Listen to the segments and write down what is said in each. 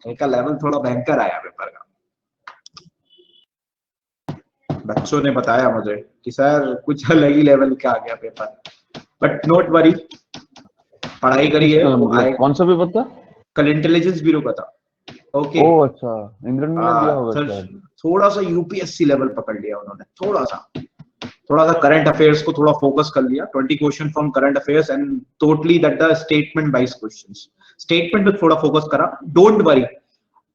इनका लेवल थोड़ा भयंकर आया पेपर का। बच्चों ने बताया मुझे कि सर कुछ अलग ही लेवल का आ गया पेपर, बट नोट वरी, पढ़ाई करिए। मतलब कौन सा पेपर था? कल इंटेलिजेंस ब्यूरो का था। ओके। ओह अच्छा, इंद्रन ने दिया होगा शायद। थोड़ा सा यूपीएससी लेवल पकड़ लिया उन्होंने, थोड़ा सा करंट अफेयर्स को थोड़ा फोकस कर लिया। 20 question from current affairs and totally that the statement wise questions. Statement पे थोड़ा फोकस करा। डोंट वरी,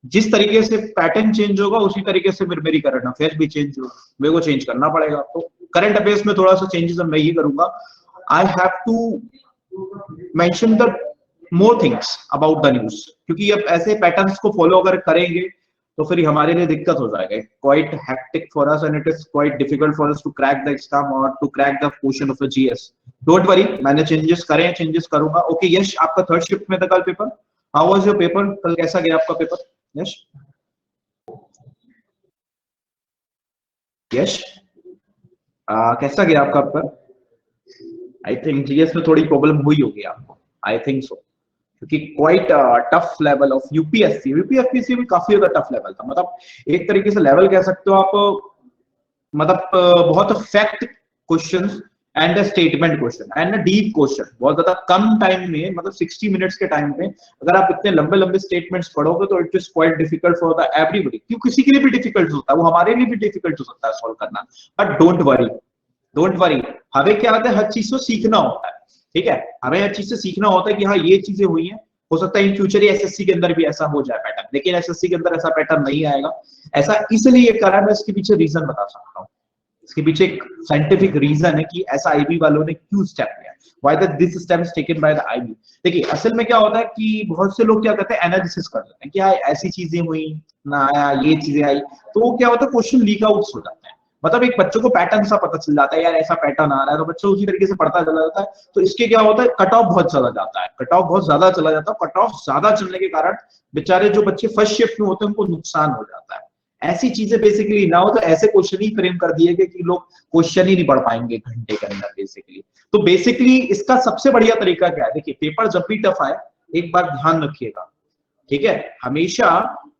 जिस तरीके से पैटर्न चेंज होगा उसी तरीके से मेरी करंट अफेयर्स भी चेंज होगा, मेरे को चेंज करना पड़ेगा। तो करंट अफेयर्स में थोड़ा सा चेंजेस मैं ये करूंगा, I have to mention the more things about the news, क्योंकि अब ऐसे पैटर्न्स को फॉलो अगर करेंगे तो फिर हमारे लिए दिक्कत हो जाएगा। Quite hectic for us and it is quite difficult for us to crack the exam और to crack the question of the GS. Don't worry, मैंने चेंजेस करे हैं, चेंजेस करूंगा। ओके यश, आपका थर्ड शिफ्ट में था कल paper. How was your paper? कल कैसा गया आपका पेपर यश? यश कैसा गया आपका पेपर? आई थिंक जीएस में थोड़ी प्रॉब्लम हुई होगी आपको, आई थिंक सो, क्योंकि quite tough level of UPSC. UPSC भी काफी ज्यादा टफ लेवल था, मतलब एक तरीके से लेवल कह सकते हो आप, मतलब बहुत fact questions and statement question and deep question, बहुत ज्यादा कम टाइम में, मतलब 60 मिनट्स के टाइम में अगर आप इतने लंबे लंबे स्टेटमेंट्स पढ़ोगे तो it is quite difficult for the everybody. क्यों, किसी के लिए भी डिफिकल्ट होता है, वो हमारे लिए भी डिफिकल्ट हो सकता है सॉल्व करना। But don't worry, don't worry, हमें क्या होता है, हर चीज को सीखना होता है। ठीक है, हमें हर चीज से सीखना होता है कि हाँ ये चीजें हुई हैं, हो सकता है इन फ्यूचर एसएससी के अंदर भी ऐसा हो जाए पैटर्न, लेकिन एसएससी के अंदर ऐसा पैटर्न नहीं आएगा। ऐसा इसलिए करा, मैं इसके पीछे रीजन बता सकता हूँ। इसके पीछे एक साइंटिफिक रीजन है कि ऐसा आईबी वालों ने क्यों स्टेप लिया, why that this step is taken by the IB. देखिए असल में क्या होता है कि बहुत से लोग क्या करते हैं, एनालिसिस कर लेते हैं कि हाँ ऐसी चीजें हुई ना, आया ये चीजें आई, तो क्या होता है क्वेश्चन लीक आउट हो जाते हैं। मतलब एक बच्चों को पैटर्न सा पता चल जाता है, यार ऐसा पैटर्न आ रहा है, तो बच्चा उसी तरीके से पढ़ता चला जाता है। तो इसके क्या होता है, कट ऑफ बहुत ज्यादा जाता है, कट ऑफ बहुत ज्यादा चला जाता है। कट ऑफ ज्यादा चलने के कारण बेचारे जो बच्चे फर्स्ट शिफ्ट में होते हैं उनको नुकसान हो जाता है। ऐसी चीजें बेसिकली ना हो, तो ऐसे क्वेश्चन ही फ्रेम कर दिए गए कि लोग क्वेश्चन ही नहीं पढ़ पाएंगे घंटे के अंदर बेसिकली। तो बेसिकली इसका सबसे बढ़िया तरीका क्या है, देखिए पेपर जब भी टफ आए एक बात ध्यान रखिएगा, ठीक है, हमेशा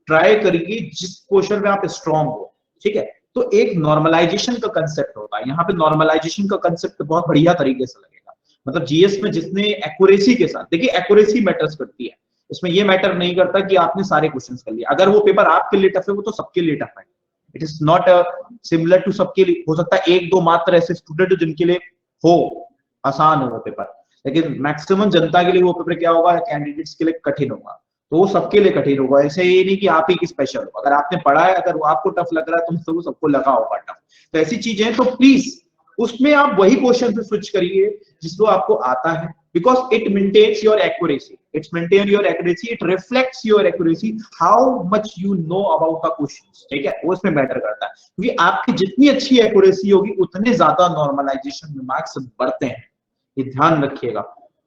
ट्राई करिए जिस क्वेश्चन में आप स्ट्रांग हो। ठीक है, तो एक नॉर्मलाइजेशन का कंसेप्ट होता है, यहाँ पे नॉर्मलाइजेशन का कंसेप्ट बहुत बढ़िया तरीके से लगेगा। मतलब जीएस में जितने एक्यूरेसी के साथ, देखिए एक्यूरेसी मैटर्स करती है, इसमें ये मैटर नहीं करता कि आपने सारे क्वेश्चंस कर लिए। अगर वो पेपर आपके लिए टफ है, वो तो सबके लिए टफ है। It is not similar to सबके लिए। हो सकता है एक दो मात्र ऐसे स्टूडेंट जिनके लिए हो आसान हो वो पेपर, लेकिन मैक्सिमम जनता के लिए वो पेपर क्या होगा, कैंडिडेट्स के लिए कठिन होगा। तो वो सबके लिए कठिन होगा, ऐसे ये नहीं कि आप ही की स्पेशल हो। अगर आपने पढ़ा है, अगर वो आपको टफ लग रहा है तो वो सबको लगा होगा टफ। तो ऐसी चीजें, तो प्लीज उसमें आप वही क्वेश्चन से स्विच करिए जिसको आपको आता है, because it maintains your accuracy, it's maintain your accuracy, it reflects your accuracy, how much you know about the questions. ठीक है, वो इसमें मैटर करता है, क्योंकि आपकी जितनी अच्छी एक्यूरेसी होगी उतने ज्यादा नॉर्मलाइजेशन में मार्क्स बढ़ते हैं, ये ध्यान रखिएगा।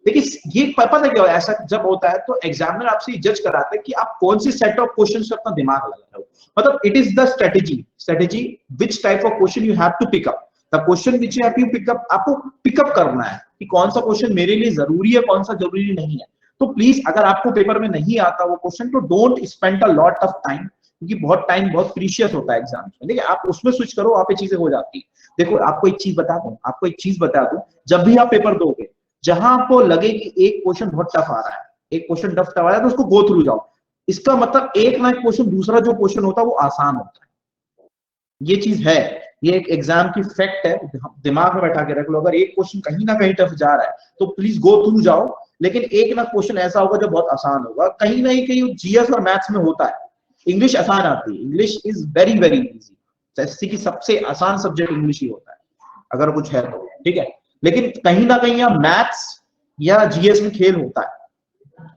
देखिए ये पता क्या ऐसा जब होता है तो एग्जामिनर आपसे जज कराते हैं कि आप कौन सी सेट ऑफ क्वेश्चंस पे अपना दिमाग लगा रहे हो। मतलब it is the strategy which type of question you have to pick up, the question which you have to pick up. आपको पिकअप करना है कि कौन सा क्वेश्चन मेरे लिए जरूरी है, कौन सा जरूरी नहीं है। तो प्लीज अगर आपको पेपर में नहीं आता वो क्वेश्चन, तो don't spend a lot of time, क्योंकि बहुत टाइम बहुत प्रीशियस होता है एग्जाम में। देखिए आप उसमें स्विच करो, वहां पे चीजें हो जाती है। देखो आपको एक चीज बता दूं, जब भी आप पेपर दोगे, जहां आपको लगे कि एक क्वेश्चन बहुत टफ आ रहा है, एक क्वेश्चन टफ आ रहा है, तो उसको गो थ्रू जाओ। इसका मतलब एक ना एक क्वेश्चन दूसरा जो क्वेश्चन होता है वो आसान होता है। ये चीज है, ये एक एग्जाम की फैक्ट है, दिमाग में बैठा के रख लो। अगर एक क्वेश्चन कहीं ना कहीं टफ जा रहा है तो प्लीज गो थ्रू जाओ, लेकिन एक ना क्वेश्चन ऐसा होगा जो बहुत आसान होगा। कहीं ना कहीं जीएस और मैथ्स में होता है, इंग्लिश आसान आती है, English is very very easy, SSC की सबसे आसान सब्जेक्ट इंग्लिश ही होता है अगर कुछ है तो। ठीक है, लेकिन कहीं ना कहीं यहाँ मैथ्स या जीएस में खेल होता है।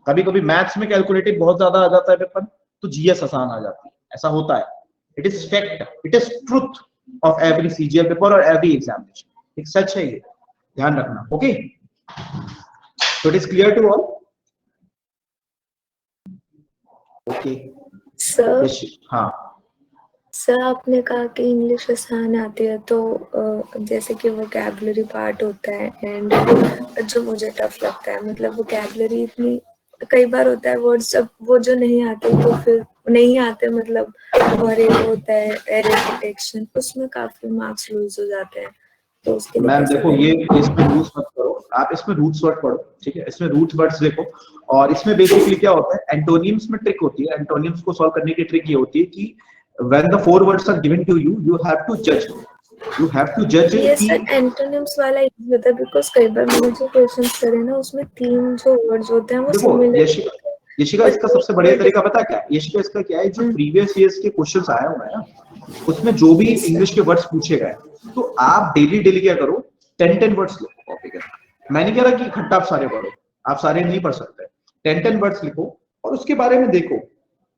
कभी कभी मैथ्स में कैलकुलेटिव बहुत ज्यादा आ जाता है पेपर, तो जीएस आसान आ जाती है, ऐसा होता है। It is fact, it is truth of every CGL paper और एवरी एग्जामिनेशन, एक सच है ये, ध्यान रखना। Okay, so it is clear to all? Okay. Sir हाँ सर, आपने कहा कि इंग्लिश आसान आती है, तो जैसे कि वोकैबुलरी पार्ट होता है एंड जो मुझे टफ लगता है, मतलब वोकैबुलरी इतनी कई बार होता है वर्ड्स जब वो जो नहीं आते तो फिर नहीं आते मतलब, और ये होता है एरर डिटेक्शन, उसमें काफी मार्क्स लूज हो जाते हैं। तो उसके लिए मैम कैसे देखो, ये इसमें यूज मत करो आप, इसमें रूट्स वर्ड पढ़ो, ठीक है, इसमें रूट वर्ड्स देखो। और इसमें बेसिकली क्या होता है, एंटोनिम्स में ट्रिक होती है, एंटोनिम्स को सॉल्व करने की ट्रिक ये होती है कि when the four words are given to you, you have to जज, यू हैव टू जज ये कि सर एंटोनिम्स वाला इजी होता है, बिकॉज कई बार मैंने जो क्वेश्चंस करे ना उसमें 3 जो वर्ड्स होते हैं वो देखो सिमिलर, यशिका इसका सबसे बढ़िया तरीका पता क्या है, यशिका इसका क्या है, जो प्रीवियस ईयर्स के क्वेश्चंस आए हुए हैं ना, उसमें जो भी इंग्लिश के वर्ड्स पूछे गए, तो आप डेली डेली क्या करो, 10 वर्ड्स लिखो कॉपी के। मैं नहीं कह रहा कि इकट्ठा आप सारे पढ़ो, आप सारे नहीं पढ़ सकते, 10 वर्ड्स लिखो और उसके बारे में देखो।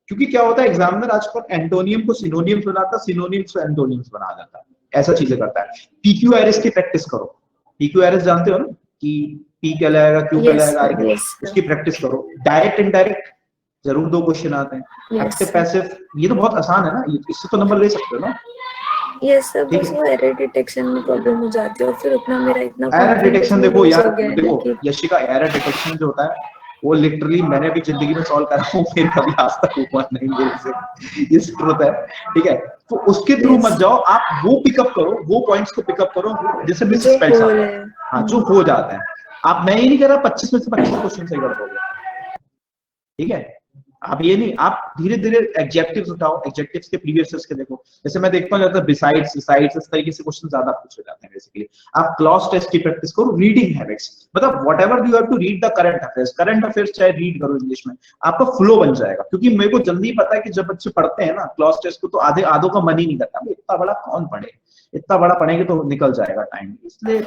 क्योंकि क्या होता है, एग्जामिनर आजकल एंटोनियम को सिनोनियम्स बनाता है, सिनोनियम्स को एंटोनियम्स बना देता है, ऐसा चीजें करता है। पीक्यूआरएस की प्रैक्टिस करो, पीक्यूआरएस जानते हो ना, कि पी क्या लाएगा, क्यू क्या लाएगा, आर क्या, उसकी प्रैक्टिस करो। डायरेक्ट इनडायरेक्ट जरूर 2 क्वेश्चन आते हैं। एक्टिव पैसिव ये तो बहुत आसान है ना, इससे तो नंबर ले सकते हो ना। ये सब बस वो एरर डिटेक्शन में प्रॉब्लम हो जाती है, और फिर उतना मेरा इतना एरर डिटेक्शन देखो लूज यार, हो गया है देखो कि यशिका, एरर डिटेक्शन जो होता है वो लिटरली मैंने भी जिंदगी में सॉल्व करा हूँ, फिर कभी आज तक हुआ नहीं मेरे से, ये ट्रुथ है, ठीक है। तो उसके थ्रू मत जाओ, आप वो पिकअप करो, वो पॉइंट्स को पिकअप करो जैसे मिस जो स्पेल्स हो आते रहे हैं, हैं। हाँ जो हो जाते हैं। आप, मैं ये नहीं कह रहा 25 में से 25 क्वेश्चन सही कर दोगे, ठीक है। आप ये नहीं, आप धीरे धीरे एडजेक्टिव्स उठाओ, एडजेक्टिव्स के प्रीवियस ईयर्स के देखो। जैसे मैं देखता हूँ ज्यादा बिसाइड्स, बिसाइड्स इस तरीके से क्वेश्चन ज्यादा पूछे जाते हैं बेसिकली। आप क्लॉज टेस्ट की प्रैक्टिस करो, रीडिंग हैबिट्स, मतलब whatever you have to read the current affairs चाहे रीड करो इंग्लिश में, आपका फ्लो बन जाएगा। क्योंकि मेरे को जल्दी पता है कि जब बच्चे पढ़ते हैं ना क्लॉज टेस्ट को, तो आधों का मन ही नहीं करता, इतना बड़ा कौन पढ़े, इतना बड़ा पढ़ेंगे तो निकल जाएगा टाइम, इसलिए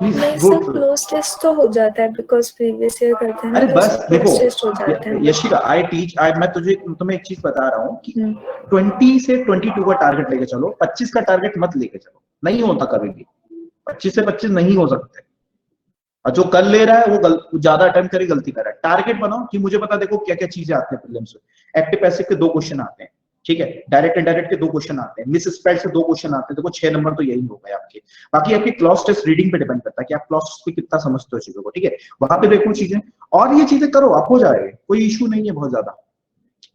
please go through. Cloze test तो हो जाता है बिकॉज़ प्रीवियस ईयर करते हैं ना, अरे तो बस देखो क्लोज टेस्ट हो जाते हैं। यशिका, आई टीच, मैं तुम्हें एक चीज बता रहा हूँ कि 20 से 22 का टारगेट लेके चलो, 25 का टारगेट मत लेके चलो, नहीं होता कभी भी, 25 से 25 नहीं हो सकते। और जो कर ले रहा है वो ज्यादा अटेम्प्ट करे, गलती कर रहा है। टारगेट बनाओ कि मुझे पता, देखो क्या क्या चीजें आती है प्रीलिम्स में। एक्टिव पैसिव के 2 क्वेश्चन आते हैं, ठीक है, डायरेक्ट इनडायरेक्ट के 2 क्वेश्चन आते हैं, मिस स्पेल्ड से 2 क्वेश्चन आते हैं, देखो 6 नंबर तो यही हो गए आपके। बाकी आपकी क्लॉज टेस्ट रीडिंग पे डिपेंड करता है कि आप क्लॉज पे कितना समझते हो चीजों को, ठीक है, वहां पे देखो चीजें, और ये चीजें करो, आप हो जाएगा, कोई इशू नहीं है बहुत ज्यादा।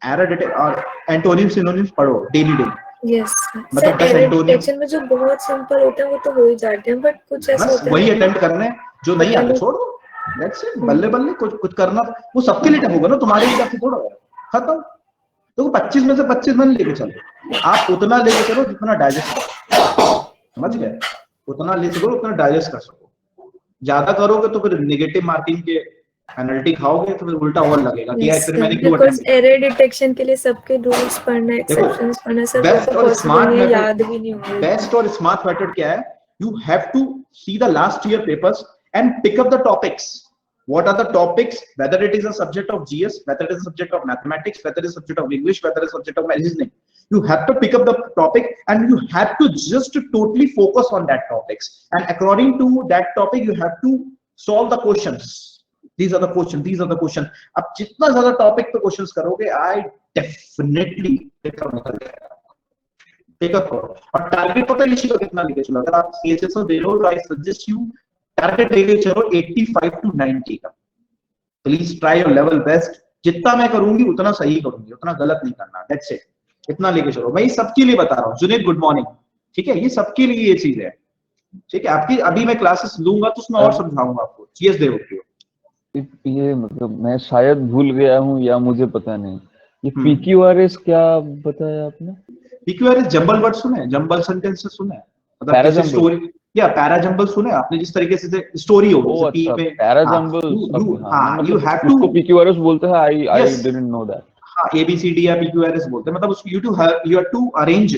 एरर डिटेक्ट और एंटोनिम्स सिनोनिम्स पढ़ो डेली डेली। यस मतलब 10 एरर एंटोनिम डिटेक्शन में जो बहुत सिंपल होते हैं वो तो हो ही जाते हैं, बट कुछ ऐसे बस होते हैं वही अटेम्प्ट करने, जो नहीं आते छोड़ दो, दैट्स इट, बल्ले बल्ले कुछ करना, वो सबके लिए टफ होगा ना, तुम्हारे लिए टफ थोड़ा होगा, खत्म। तो 25 में से 25 मन लेके चलो, आप उतना लेके चलो जितना डाइजेस्ट कर सको, समझ गए, उतना ले सको उतना डाइजेस्ट कर सको। ज्यादा करोगे तो फिर नेगेटिव मार्किंग के पेनल्टी खाओगे, तो फिर उल्टा और लगेगा कि यार फिर मैंने क्यों बिकॉज़ अटेम्प्ट किया। एरर डिटेक्शन के लिए सबके रूल्स पढ़ना, एक्सेप्शंस पढ़ना, सब बेस्ट और पॉसिबल नहीं है, याद भी नहीं होगा। बेस्ट और स्मार्ट मेथड क्या है, you have to see the last year papers and pick up the topics. What are the topics, whether it is a subject of GS, whether it is a subject of mathematics, whether it is a subject of English, whether it is a subject of reasoning. You have to pick up the topic and you have to just totally focus on that topics. And according to that topic, you have to solve the questions. These are the questions. These are the questions. अब जितना ज़्यादा topic पे questions करोगे, I definitely pick up निकल जाएगा. Pick up करो. और target पता है इसी का कितना लेके चलो. अगर आप CHSO they low, I suggest you target लेके चलो 85 to 90 का. Please try your level best. जितना मैं करूंगी उतना सही करूंगी, उतना गलत नहीं करना. That's it. इतना लेके चलो. मैं सबके लिए बता रहा हूँ. Junaid good morning. ठीक है, ये सबके लिए ये चीज है. ठीक है, आपकी अभी मैं क्लासेस लूंगा तो उसमें और समझाऊंगा आपको. जीएस देवप्रियो, ये मतलब मैं शायद भूल गया हूँ या मुझे पता नहीं, ये पीक्यूआरएस क्या बताया आपने? पीक्यूआरएस जंबल वर्ड सुने, जंबल सेंटेंसेस सुने, मतलब जैसे स्टोरी या पैराजंबल सुने आपने, जिस तरीके से स्टोरी हो गई पी पे पैराजंबल. हां यू हैव टू, उसको पीक्यूआरएस बोलते हैं. I didn't know that. हां एबीसीडी या पीक्यूआरएस बोलते हैं. मतलब उसको you have to arrange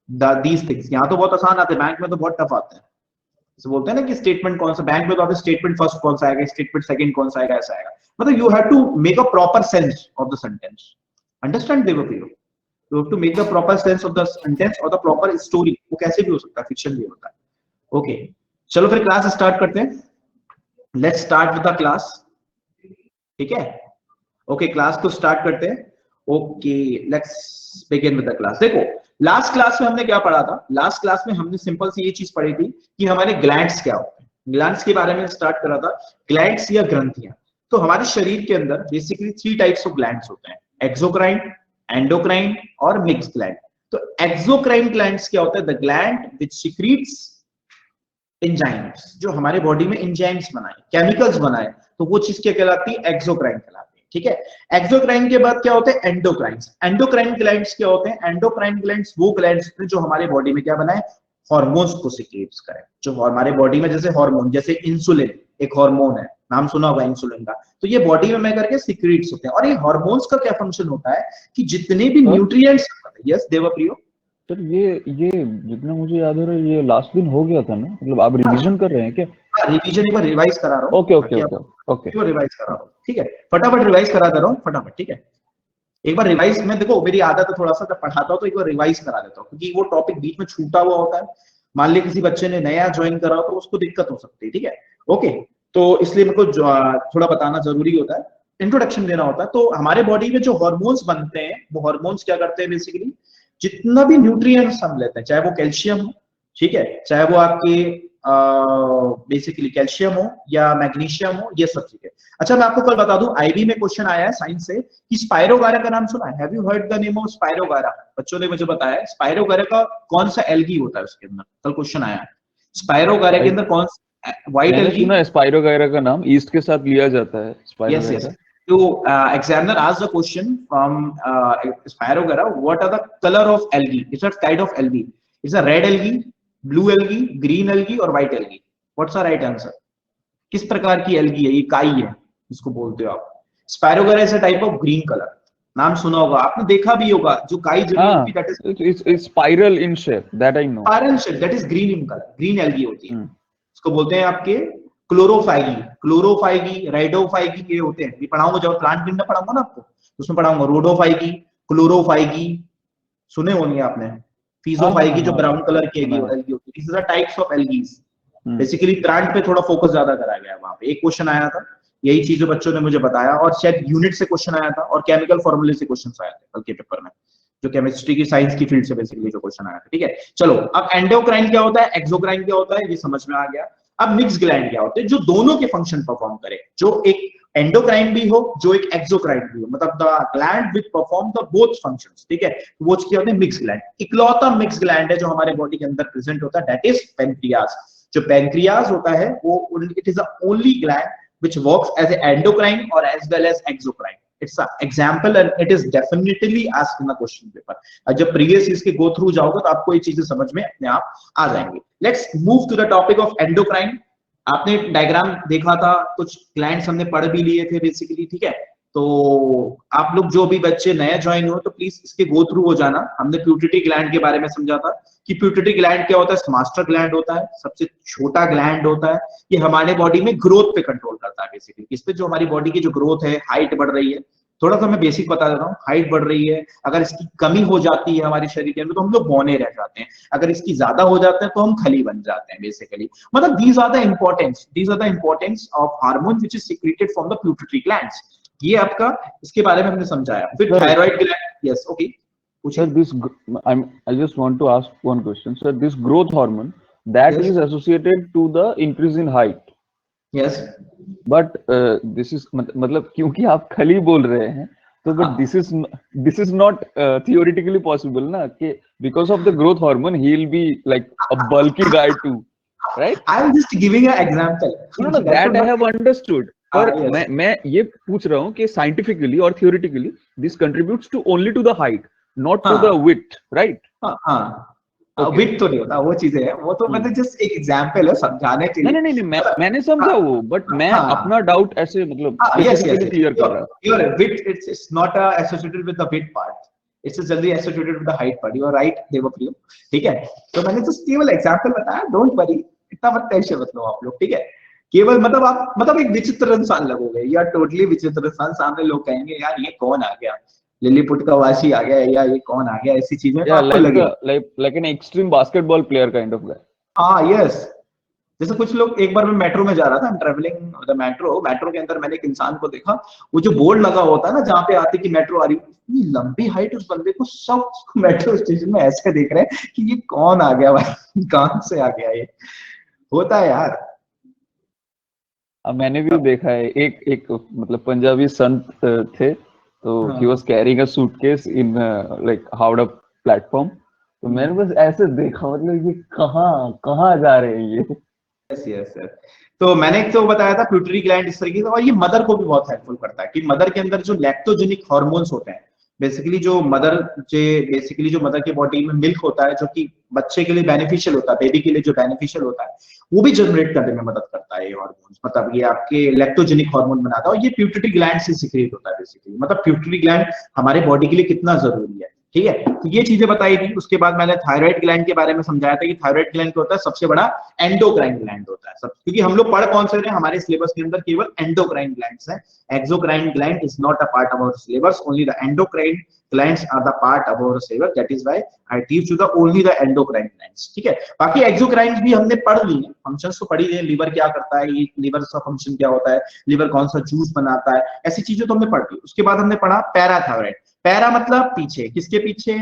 these things. यहां तो बहुत आसान आते हैं, बैंक में तो बहुत टफ आते हैं. जैसे बोलते हैं ना कि स्टेटमेंट कौन सा, बैंक में तो आप स्टेटमेंट फर्स्ट कौन सा आएगा, स्टेटमेंट सेकंड कौन सा आएगा, ऐसा आएगा. मतलब you have to make a proper sense of the sentence. Understand Devpriyo? You have to make the proper sense of the sentence or the proper story. वो कैसे भी हो सकता है, फिक्शन भी होता है. ओके, चलो फिर क्लास स्टार्ट करते हैं. Let's start with the class. ठीक है, ओके, क्लास को स्टार्ट करते हैं. Okay, let's begin with the class. देखो, लास्ट क्लास में हमने क्या पढ़ा था? लास्ट क्लास में हमने सिंपल सी ये चीज पढ़ी थी कि हमारे ग्लैंड्स क्या होते हैं. ग्लैंड्स के बारे में स्टार्ट करा था. ग्लैंड्स या ग्रंथियां. तो हमारे शरीर के अंदर बेसिकली 3 टाइप्स ऑफ ग्लैंड्स होते हैं, एक्सोक्राइन, एंडोक्राइन और मिक्स ग्लैंड। तो एक्सोक्राइन ग्लैंड्स क्या होता है? The gland which secretes enzymes, जो हमारे बॉडी में एंजाइम्स बनाए, केमिकल्स बनाए, तो वो चीज क्या कहलाती है? एक्सोक्राइन कहलाती है। ठीक है। एक्सोक्राइन के बाद क्या होते हैं? एंडोक्राइन्स। एंडोक्राइन ग्लैंड्स क्या होते हैं? एंडोक्राइन ग्लैंड्स वो ग्लैंड्स जो हमारे बॉडी में क्या बनाए? हॉर्मोन्स को सिक्रीट्स करें, जो हमारे बॉडी में जैसे हार्मोन, जैसे इंसुलिन एक हार्मोन है, नाम सुना होगा इंसुलिन का, तो ये बॉडी में करके सिक्रीट्स होते हैं। और ये हार्मोन्स का क्या फंक्शन होता है कि जितने भी न्यूट्रिएंट्स, यस देवप्रियो सर ये जितना मुझे याद हो रहा है ये लास्ट दिन हो गया था ना, मतलब आप रिवीजन कर रहे हैं क्या? रिवीजन एक बार रिवाइज करा रहा हूँ। Okay okay okay okay, revise करा रहा हूँ, ठीक है, फटाफट रिवाइज करा दे रहा हूँ फटाफट। ठीक है, एक बार रिवाइज में, देखो मेरी आदत है थोड़ा सा जब पढ़ाता हूँ तो एक बार रिवाइज करा देता हूँ, क्योंकि वो टॉपिक बीच में छूटा हुआ होता है। मान ली किसी बच्चे ने नया ज्वाइन करा हो तो उसको दिक्कत हो सकती है। ठीक है, ओके, तो इसलिए मेरे को थोड़ा बताना जरूरी होता है, इंट्रोडक्शन देना होता है। तो हमारे बॉडी में जो हार्मोन्स बनते हैं, वो हार्मोन्स क्या करते हैं? बेसिकली जितना भी न्यूट्रिएंट्स हम लेते हैं, चाहे वो कैल्शियम हो, ठीक है, चाहे वो आपके बेसिकली कैल्शियम हो या मैग्नीशियम हो, ये सब चीजें। अच्छा, मैं आपको कल बता दूं, आईबी में क्वेश्चन आया है साइंस से कि स्पाइरोगारा का नाम सुना है? Have you heard the name of spirogyra? बच्चों ने मुझे बताया स्पाइरोगारा का कौन सा एल्गी होता है उसके अंदर, कल क्वेश्चन आया है। स्पाइरोगारा के अंदर कौन सा व्हाइट एल्गी? सुना है स्पाइरोगारा का नाम ईस्ट के साथ लिया जाता है, स्पाइरोगारा। यस, तो examiner asked the question from Spirogara, what are the color of algae? It's a kind of algae. It's a red algae, blue algae, green algae और white algae. What's the right answer? किस प्रकार की algae है? ये काई है, इसको बोलते हो आप। Spirogara is a type of green color. नाम सुना होगा आपने, देखा भी होगा, जो काई जमी होती है, that is spiral in shape, that I know. Spiral shape, that is green in color, green algae होती है। इसको बोलते हैं आपके क्लोरोफाइगी, राइडोफाइगी, ये होते हैं। ये पढ़ाऊंगा जब प्लांट किंगडम पढ़ाऊंगा ना आपको, उसमें पढ़ाऊंगा रोडोफाइगी, क्लोरोफाइगी, सुने होंगे आपने। फिजोफाइगी जो ब्राउन कलर की एल्गी होती है। This are types of algae. Basically plant पे थोड़ा फोकस ज्यादा करा गया है वहां पे। एक क्वेश्चन आया था, यही चीजें बच्चों ने मुझे बताया, और शायद यूनिट से क्वेश्चन आया था और केमिकल फॉर्मूले से क्वेश्चन आया था कल के पेपर में, जो केमिस्ट्री की साइंस की फील्ड से बेसिकली जो क्वेश्चन आया था। ठीक है, चलो अब एंडोक्राइन क्या होता है, एक्सोक्राइन क्या होता है, ये समझ में आ गया। अब मिक्स ग्लैंड क्या होते हैं? जो दोनों के फंक्शन परफॉर्म करे, जो एक एंडोक्राइन भी हो, जो एक एक्सोक्राइन भी हो, मतलब the gland which perform the both functions. ठीक है, वो क्या होते हैं? Mix gland. इकलौता मिक्स ग्लैंड है जो हमारे बॉडी के अंदर प्रेजेंट होता है, दैट इज पेनक्रियाज। जो पेनक्रियाज होता है वो it is the only gland which works as an endocrine or as well as exocrine. It's an example and it is definitely asked in the question paper. जब previous इसके go through जाओगे तो आपको ये चीजें समझ में अपने आप आ जाएंगे। Let's move to the topic of endocrine. आपने डायग्राम देखा था, कुछ ग्लैंड्स हमने पढ़ भी लिए थे बेसिकली। ठीक है, तो आप लोग जो भी बच्चे नए ज्वाइन हो तो प्लीज इसके गो थ्रू हो जाना। हमने प्यूटरी ग्लैंड के बारे में समझा था कि प्यूटरी ग्लैंड क्या होता है? मास्टर ग्लैंड होता है, सबसे छोटा ग्लैंड होता है। ये हमारे बॉडी में ग्रोथ पे कंट्रोल करता है बेसिकली। इस पे जो हमारी बॉडी की जो ग्रोथ है, हाइट बढ़ रही है, थोड़ा सा मैं बेसिक बता देता हूँ, हाइट बढ़ रही है, अगर इसकी कमी हो जाती है हमारे शरीर के अंदर तो हम लोग बौने रह जाते हैं, अगर इसकी ज्यादा हो जाता है तो हम खली बन जाते हैं बेसिकली। मतलब these are the importance of hormone which is secreted from the pituitary glands. ये आपका इसके बारे में हमने समझाया। फिर thyroid gland, yes okay, sir, I just want to ask one question, sir. This growth hormone that is associated to the increase in height. Yes. But this is मतलब क्योंकि आप खली बोल रहे हैं तो but this is not theoretically possible ना, कि because of the growth hormone he will be like a bulky guy too, right? I am just giving an example. No, that I have understood. पर मैं ये पूछ रहा हूँ कि scientifically और theoretically this contributes to only to the height, not to the width, right? With तो नहीं होता, वो चीजें है, वो तो मतलब जस्ट एक एग्जांपल है समझाने के लिए। नहीं मैंने समझा वो, बट मैं अपना डाउट ऐसे मतलब क्लियर कर रहा हूं। Your with it's not associated with the with part, it's जल्दी associated with the height part. You are right Devpriyo, ठीक है। तो मैंने जस्ट केवल एग्जांपल बताया, डोंट वरी, इतना मत टेंशन मत लो आप लोग, ठीक है। केवल मतलब आप मतलब एक विचित्र इंसान लगोगे, या टोटली विचित्र इंसान, सामने लोग कहेंगे यार ये कौन आ गया, लिलीपुट का वासी आ गया, या ये कौन आ गया, ऐसी चीजें आपको लगे like an extreme basketball player kind of guy। हाँ यस, जैसे कुछ लोग, एक बार मैं मेट्रो में जा रहा था, ट्रेवलिंग द मेट्रो के अंदर मैंने एक इंसान को देखा, वो जो बोर्ड लगा होता है ना जहाँ पे आती कि मेट्रो आ रही, इतनी लंबी हाइट उस बंदे को, सब मेट्रो स्टेशन में ऐसे देख रहे हैं कि ये कौन आ गया भाई, कहां से आ गया, ये होता है यार। मैंने भी देखा है, एक मतलब पंजाबी संत थे, तो he was carrying a suitcase in like Howrah platform, तो मैंने बस ऐसे देखा, मतलब ये कहाँ कहाँ जा रहे हैं ये। Yes yes yes. तो मैंने एक तो बताया था प्यूटरी ग्लैंड इस तरीके से, और ये मदर को भी बहुत हेल्पफुल करता है कि मदर के अंदर जो लैक्टोजेनिक हार्मोन्स होते हैं, बेसिकली जो मदर के बॉडी में मिल्क होता है जो कि बच्चे के लिए बेनिफिशियल होता है, बेबी के लिए जो बेनिफिशियल होता है, वो भी जनरेट करने में मदद करता है ये हार्मोन्स। मतलब ये आपके लैक्टोजेनिक हार्मोन बनाता है और ये प्यूटरी ग्लैंड से सिक्रेट होता है बेसिकली। मतलब प्यूटरी ग्लैंड हमारे बॉडी के लिए कितना जरूरी है, ठीक है। तो ये चीजें बताई थी। उसके बाद मैंने थायराइड ग्लैंड के बारे में समझाया था कि थायराइड ग्लैंड क्या होता है, सबसे बड़ा एंडोक्राइन ग्लैंड होता है सब, क्योंकि हम लोग पढ़ कौन से रहे हैं, हमारे सिलेबस के अंदर केवल एंडोक्राइन ग्लैंड्स हैं। Exocrine gland is not a part of our syllabus, only the endocrine glands are the part of our syllabus, that is why I teach you the only the endocrine glands, ठीक है। बाकी एक्सोक्राइन्स भी हमने पढ़ ली है, functions तो पढ़ी है, लीवर क्या करता है, ये लीवर का फंक्शन क्या होता है, लीवर कौन सा जूस बनाता है, ऐसी चीजें तो हमने पढ़ ली। उसके बाद हमने पढ़ा पैराथायराइड। पैरा मतलब पीछे, किसके पीछे,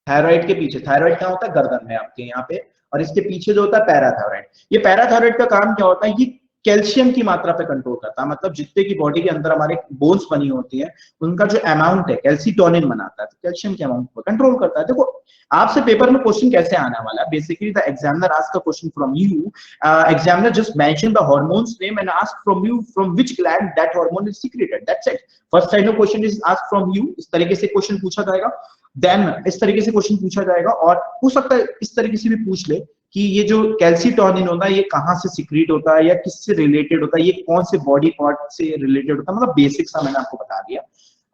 थायराइड के पीछे। थायराइड क्या होता है, गर्दन में आपके यहाँ पे, और इसके पीछे जो होता है पैराथायराइड। ये पैराथायराइड का काम क्या होता है, ये कैल्शियम की मात्रा पे कंट्रोल करता है। मतलब जितने की बॉडी के अंदर हमारे बोन्स बनी होती है, उनका जो अमाउंट है, कैल्सीटोनिन बनाता है, तो कैल्शियम के अमाउंट को कंट्रोल करता है। देखो आपसे पेपर में क्वेश्चन कैसे आने वाला है, basically the examiner ask a question from you, examiner just mention the hormones name and ask from you from which gland that hormone is secreted, that's it. First time question is ask from you, इस तरीके से question पूछा जाएगा। Then इस तरीके से question पूछा जाएगा, और हो सकता है इस तरीके से भी पूछ ले कि ये जो कैल्सीटोनिन होता है ये कहाँ से सिक्रीट होता है या किससे रिलेटेड होता है, ये कौन से बॉडी पार्ट से रिलेटेड होता है, मतलब बेसिक सा मैंने आपको बता दिया।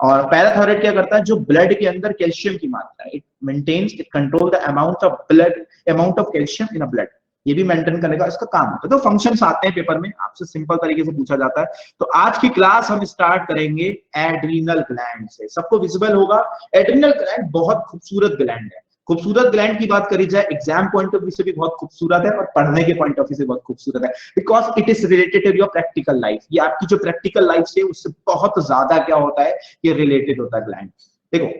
और पैराथायराइड क्या करता है, जो ब्लड के अंदर कैल्शियम की मात्रा है, it maintains, it control the amount of calcium in a blood, ये भी मेंटेन करने का इसका काम होता है। तो फंक्शंस आते हैं पेपर में, आपसे सिंपल तरीके से पूछा जाता है। तो आज की क्लास हम स्टार्ट करेंगे एड्रीनल ग्लैंड से। सबको विजिबल होगा, एड्रीनल ग्लैंड बहुत खूबसूरत ग्लैंड है। खूबसूरत ग्लैंड की बात करी जाए, एग्जाम पॉइंट ऑफ व्यू से भी बहुत खूबसूरत है और पढ़ने के पॉइंट ऑफ व्यू से बहुत खूबसूरत है, because it is related to your practical life. ये आपकी जो प्रैक्टिकल लाइफ से उससे बहुत ज्यादा क्या होता है, ये रिलेटेड होता है ग्लैंड। देखो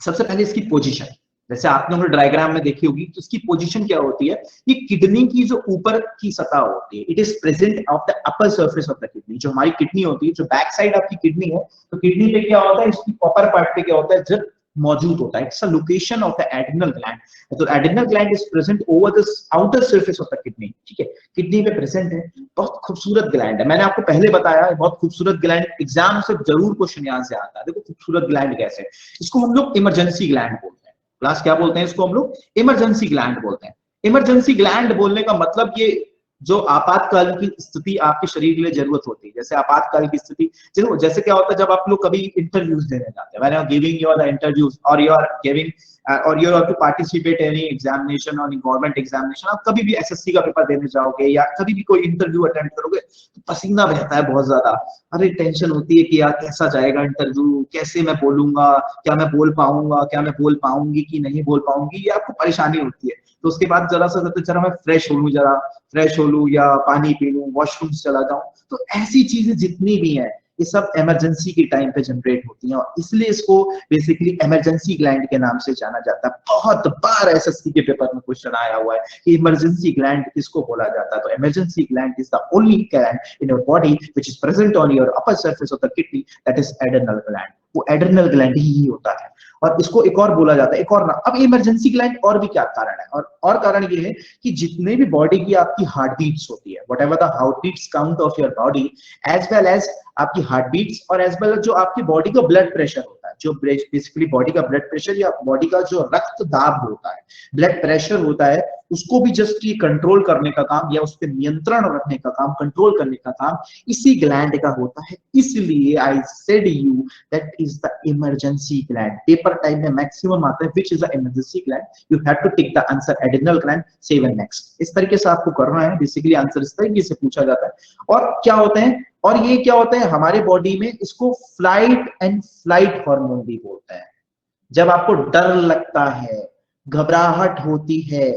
सबसे पहले इसकी पोजीशन, जैसे आपने लोगों ने डायग्राम में देखी होगी, तो इसकी पोजीशन क्या होती है, ये किडनी की जो ऊपर की सतह होती है, it is present of the upper surface of the kidney. जो हमारी किडनी होती है, जो बैक साइड आपकी किडनी है, तो किडनी पे क्या होता है, इसकी अपर पार्ट पे क्या होता है, जब मौजूद होता है, it's a location of the adrenal gland. तो adrenal gland is present over the outer surface of the kidney, ठीक है, किडनी पे प्रेजेंट है। बहुत खूबसूरत ग्लैंड है, मैंने आपको पहले बताया, बहुत खूबसूरत ग्लैंड, एग्जाम से जरूर क्वेश्चन यहां से आता है। देखो खूबसूरत ग्लैंड कैसे, इसको हम लोग इमरजेंसी ग्लैंड बोलते हैं। क्लास क्या बोलते हैं इसको, हम लोग इमरजेंसी ग्लैंड बोलते हैं। इमरजेंसी ग्लैंड बोलने का मतलब ये जो आपातकाल की स्थिति आपके शरीर के लिए जरूरत होती है, जैसे आपातकाल की स्थिति, जैसे क्या होता है जब आप लोग कभी इंटरव्यूज देने जाते हैं, when you are giving your interviews और यू आर गिविंग और you have to participate in any examination और गवर्नमेंट एग्जामिनेशन, आप कभी भी एसएससी का पेपर देने जाओगे या कभी भी कोई इंटरव्यू अटेंड करोगे, तो पसीना बहता है बहुत ज्यादा। अरे टेंशन होती है कि यार कैसा जाएगा इंटरव्यू, कैसे मैं बोलूंगा, क्या मैं बोल पाऊंगा, क्या मैं बोल पाऊंगी कि नहीं बोल पाऊंगी, ये आपको परेशानी होती है। तो उसके बाद जरा सा जरा मैं फ्रेश हो लूं, जरा फ्रेश हो लूं या पानी पी लूं, वॉशरूम चला जाऊं। तो ऐसी चीजें जितनी भी हैं, ये सब इमरजेंसी के टाइम पे जनरेट होती हैं, और इसलिए इसको बेसिकली इमरजेंसी ग्लैंड के नाम से जाना जाता है। बहुत बार एसएससी के पेपर में क्वेश्चन आया हुआ है कि इमरजेंसी ग्लैंड किसको बोला जाता है। तो emergency gland is the only gland in your body which is present on your upper surface of the kidney, that is adrenal gland. वो एड्रिनल ग्लैंड ही होता है, और इसको एक और बोला जाता है, एक और अब इमरजेंसी ग्लैंड और भी क्या कारण है, और कारण ये है कि जितने भी बॉडी की आपकी हार्ट बीट्स होती है, whatever the heart beats count of your body, as well as आपकी हार्ट बीट्स, और एज वेल जो आपकी बॉडी का ब्लड प्रेशर होता है, जो बेसिकली बॉडी का ब्लड प्रेशर या बॉडी का जो रक्त दाब होता है, ब्लड प्रेशर होता है, उसको भी जस्ट ये कंट्रोल करने का काम या उस पर नियंत्रण रखने का काम, कंट्रोल करने का काम इसी ग्लैंड का होता है। इसलिए I said you that is the emergency gland. Paper time में मैक्सिमम आता है which is the emergency gland, you have to tick the answer adrenal gland, save and next. इस तरीके से आपको करना है, बेसिकली आंसर इस तरीके से पूछा जाता है। और क्या होते हैं, और ये क्या होता है हमारे बॉडी में, इसको फ्लाइट एंड फ्लाइट हार्मोन भी बोलते हैं। जब आपको डर लगता है, घबराहट होती है,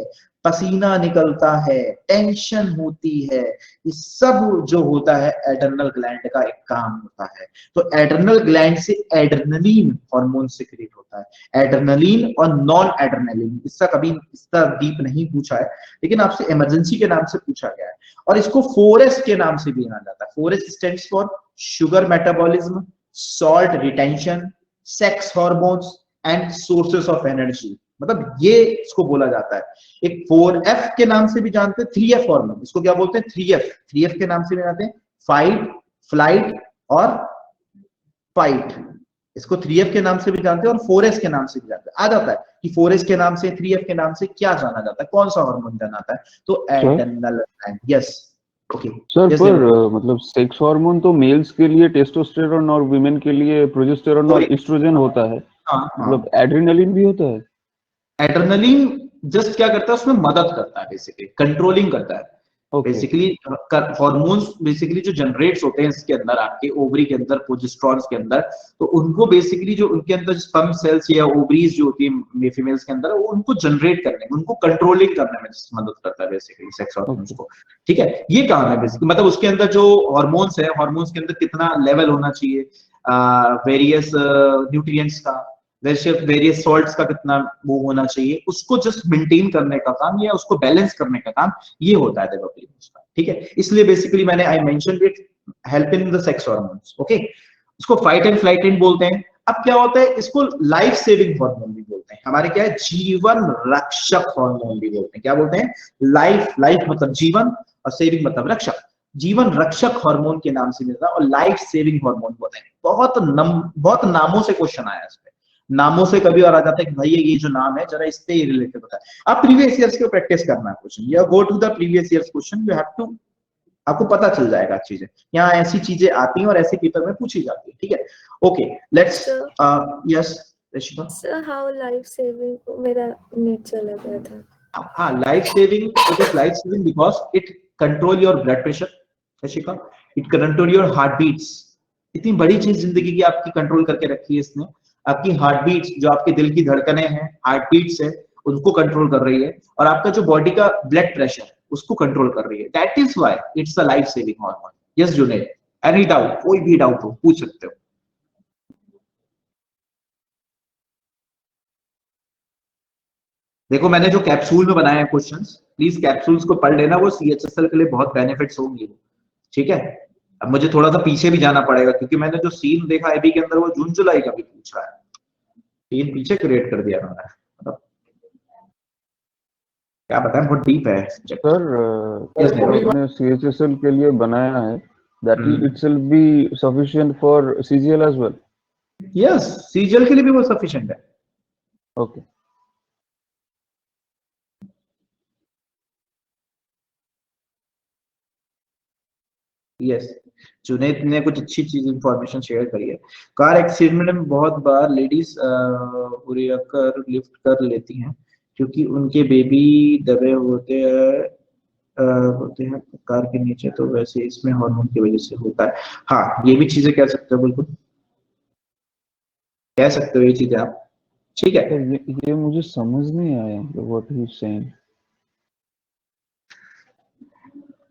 पसीना निकलता है, टेंशन होती है, ये सब जो होता है एड्रेनल ग्लैंड का एक काम होता है। तो एड्रेनल ग्लैंड से एड्रेनलिन हार्मोन सिक्रेट होता है। एड्रेनलिन और नॉन एड्रेनलिन, इसका कभी इसका डीप नहीं पूछा है, लेकिन आपसे इमरजेंसी के नाम से पूछा गया है। और इसको 4S के नाम से भी जाना जाता है। 4S stands for sugar metabolism, salt retention, sex hormones and sources of energy, मतलब ये इसको बोला जाता है। एक 4F के नाम से भी जानते हैं, 3F हार्मोन, इसको क्या बोलते हैं? 3F के नाम से भी जानते हैं, फाइट, फ्लाइट और फाइट। इसको 3F के नाम से भी जानते हैं और 4S के नाम से भी जानते हैं। आ जाता है कि 4S के नाम से, 3F के नाम से क्या जाना जाता है, कौन सा हार्मोन जाना जाता है? तो adrenal gland. Yes, okay sir, पर मतलब सेक्स हार्मोन तो मेल्स के लिए टेस्टोस्टेरोन और वुमेन के लिए प्रोजेस्टेरोन और एस्ट्रोजन होता है, मतलब एड्रेनलिन भी होता है। एड्रेनलिन जस्ट क्या करता है, उसमें मदद करता है, बेसिकली कंट्रोलिंग करता है। बेसिकली हार्मोन्स बेसिकली जो जनरेट्स होते हैं इसके अंदर, आपके ओवरी के अंदर, प्रोजेस्टेरॉन्स के अंदर, तो उनको बेसिकली जो उनके अंदर स्पर्म सेल्स या ओवरीज जो होती है फीमेल्स के अंदर, वो उनको जनरेट करने में, उनको कंट्रोलिंग करने में मदद करता है बेसिकली सेक्स हार्मोन्स को। ठीक है, ये काम है बेसिकली, मतलब उसके अंदर जो हार्मोन्स है, हार्मोन्स के अंदर कितना लेवल होना चाहिए वेरियस न्यूट्रिएंट्स का, वेरियस सॉल्ट्स का कितना वो होना चाहिए, उसको जस्ट मेंटेन करने का काम या उसको बैलेंस करने का काम ये होता है डेवलपमेंट का। ठीक है, इसलिए बेसिकली मैंने I mentioned it help in the sex hormones. Okay, इसको फाइट एंड फ्लाइट एंड बोलते हैं। अब क्या होता है, इसको लाइफ सेविंग हार्मोन भी बोलते हैं। हमारे क्या है, जीवन रक्षक हार्मोन भी बोलते हैं। क्या बोलते हैं? लाइफ, लाइफ मतलब जीवन और सेविंग मतलब रक्षक। जीवन रक्षक हार्मोन के नाम से मिलता है और लाइफ सेविंग हार्मोन बोलते हैं। बहुत नामों से क्वेश्चन आया इस पे, नामों से कभी और आ जाता है कि भाई ये जो नाम है जरा इससे रिलेटेड होता है। आप प्रीवियस ईयर्स के प्रैक्टिस करना है क्वेश्चन, या go to the previous years question, you have to, आपको पता चल जाएगा चीजें, यहाँ ऐसी चीजें आती हैं और ऐसे पेपर में पूछी जाती है। ठीक है, okay, let's yes Rashika. Sir how life saving, मेरा नेट चला गया था। हाँ, life saving, it is life saving because it control your blood pressure Rashika, it control your heart beats. इतनी बड़ी चीज जिंदगी की आपकी कंट्रोल करके रखी है इसने। आपकी हार्ट बीट्स, जो आपके दिल की धड़कनें हैं, हार्ट बीट्स है, उनको कंट्रोल कर रही है, और आपका जो बॉडी का ब्लड प्रेशर उसको कंट्रोल कर रही है। That is why it's a life saving hormone. Yes Junaid, any doubt, कोई भी डाउट हो पूछ सकते हो। देखो मैंने जो कैप्सूल में बनाए हैं क्वेश्चंस, प्लीज कैप्सूल्स को पढ़ लेना, वो CHSL के लिए बहुत बेनिफिट्स होंगे। ठीक है, अब मुझे थोड़ा सा पीछे भी जाना पड़ेगा क्योंकि मैंने जो सीन देखा अभी के अंदर वो जून जुलाई का भी पूछ रहा है, सीन पीछे क्रिएट कर दिया उन्होंने, मतलब क्या बताएं, बहुत डीप है सब्जेक्ट। सर आपने CHSL के लिए बनाया है, that will itself be sufficient for CGL as well? Yes, CGL के लिए भी वो सफिशिएंट है। Okay. यस, जुनैद ने कुछ अच्छी चीज इंफॉर्मेशन शेयर करी है। कार एक्सीडेंट में बहुत बार लेडीज पूरी कर लिफ्ट कर लेती हैं क्योंकि उनके बेबी दबे होते हैं कार के नीचे, तो वैसे इसमें हार्मोन की वजह से होता है। हाँ, ये भी चीजें कह सकते हो, बिल्कुल कह सकते हो ये चीजें आप। ठीक है, ये मुझे समझ नहीं आया व्हाट ही इज सेइंग।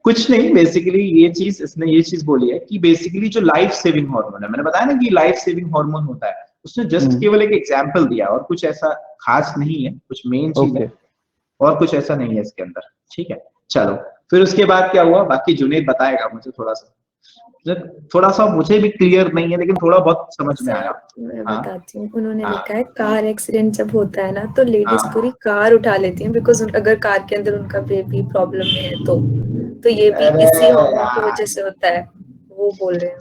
कुछ नहीं, बेसिकली ये चीज, इसने ये चीज बोली है कि बेसिकली जो लाइफ सेविंग हार्मोन है, मैंने बताया ना कि लाइफ सेविंग हार्मोन होता है, उसने जस्ट केवल एक एग्जांपल दिया और कुछ ऐसा खास नहीं है, कुछ मेन चीज है और कुछ ऐसा नहीं है इसके अंदर। ठीक है, चलो फिर उसके बाद क्या हुआ बाकी जुनैद बताएगा मुझे, थोड़ा सा मुझे भी क्लियर नहीं है लेकिन थोड़ा बहुत समझ में आया। मैं बताती हूँ, उन्होंने लिखा है कार एक्सीडेंट जब होता है ना तो लेडीज पूरी कार उठा लेती हैं, बिकॉज अगर कार के अंदर उनका बेबी प्रॉब्लम में है तो ये भी इसी हार्मोन की वजह से होता है, वो बोल रहे हैं।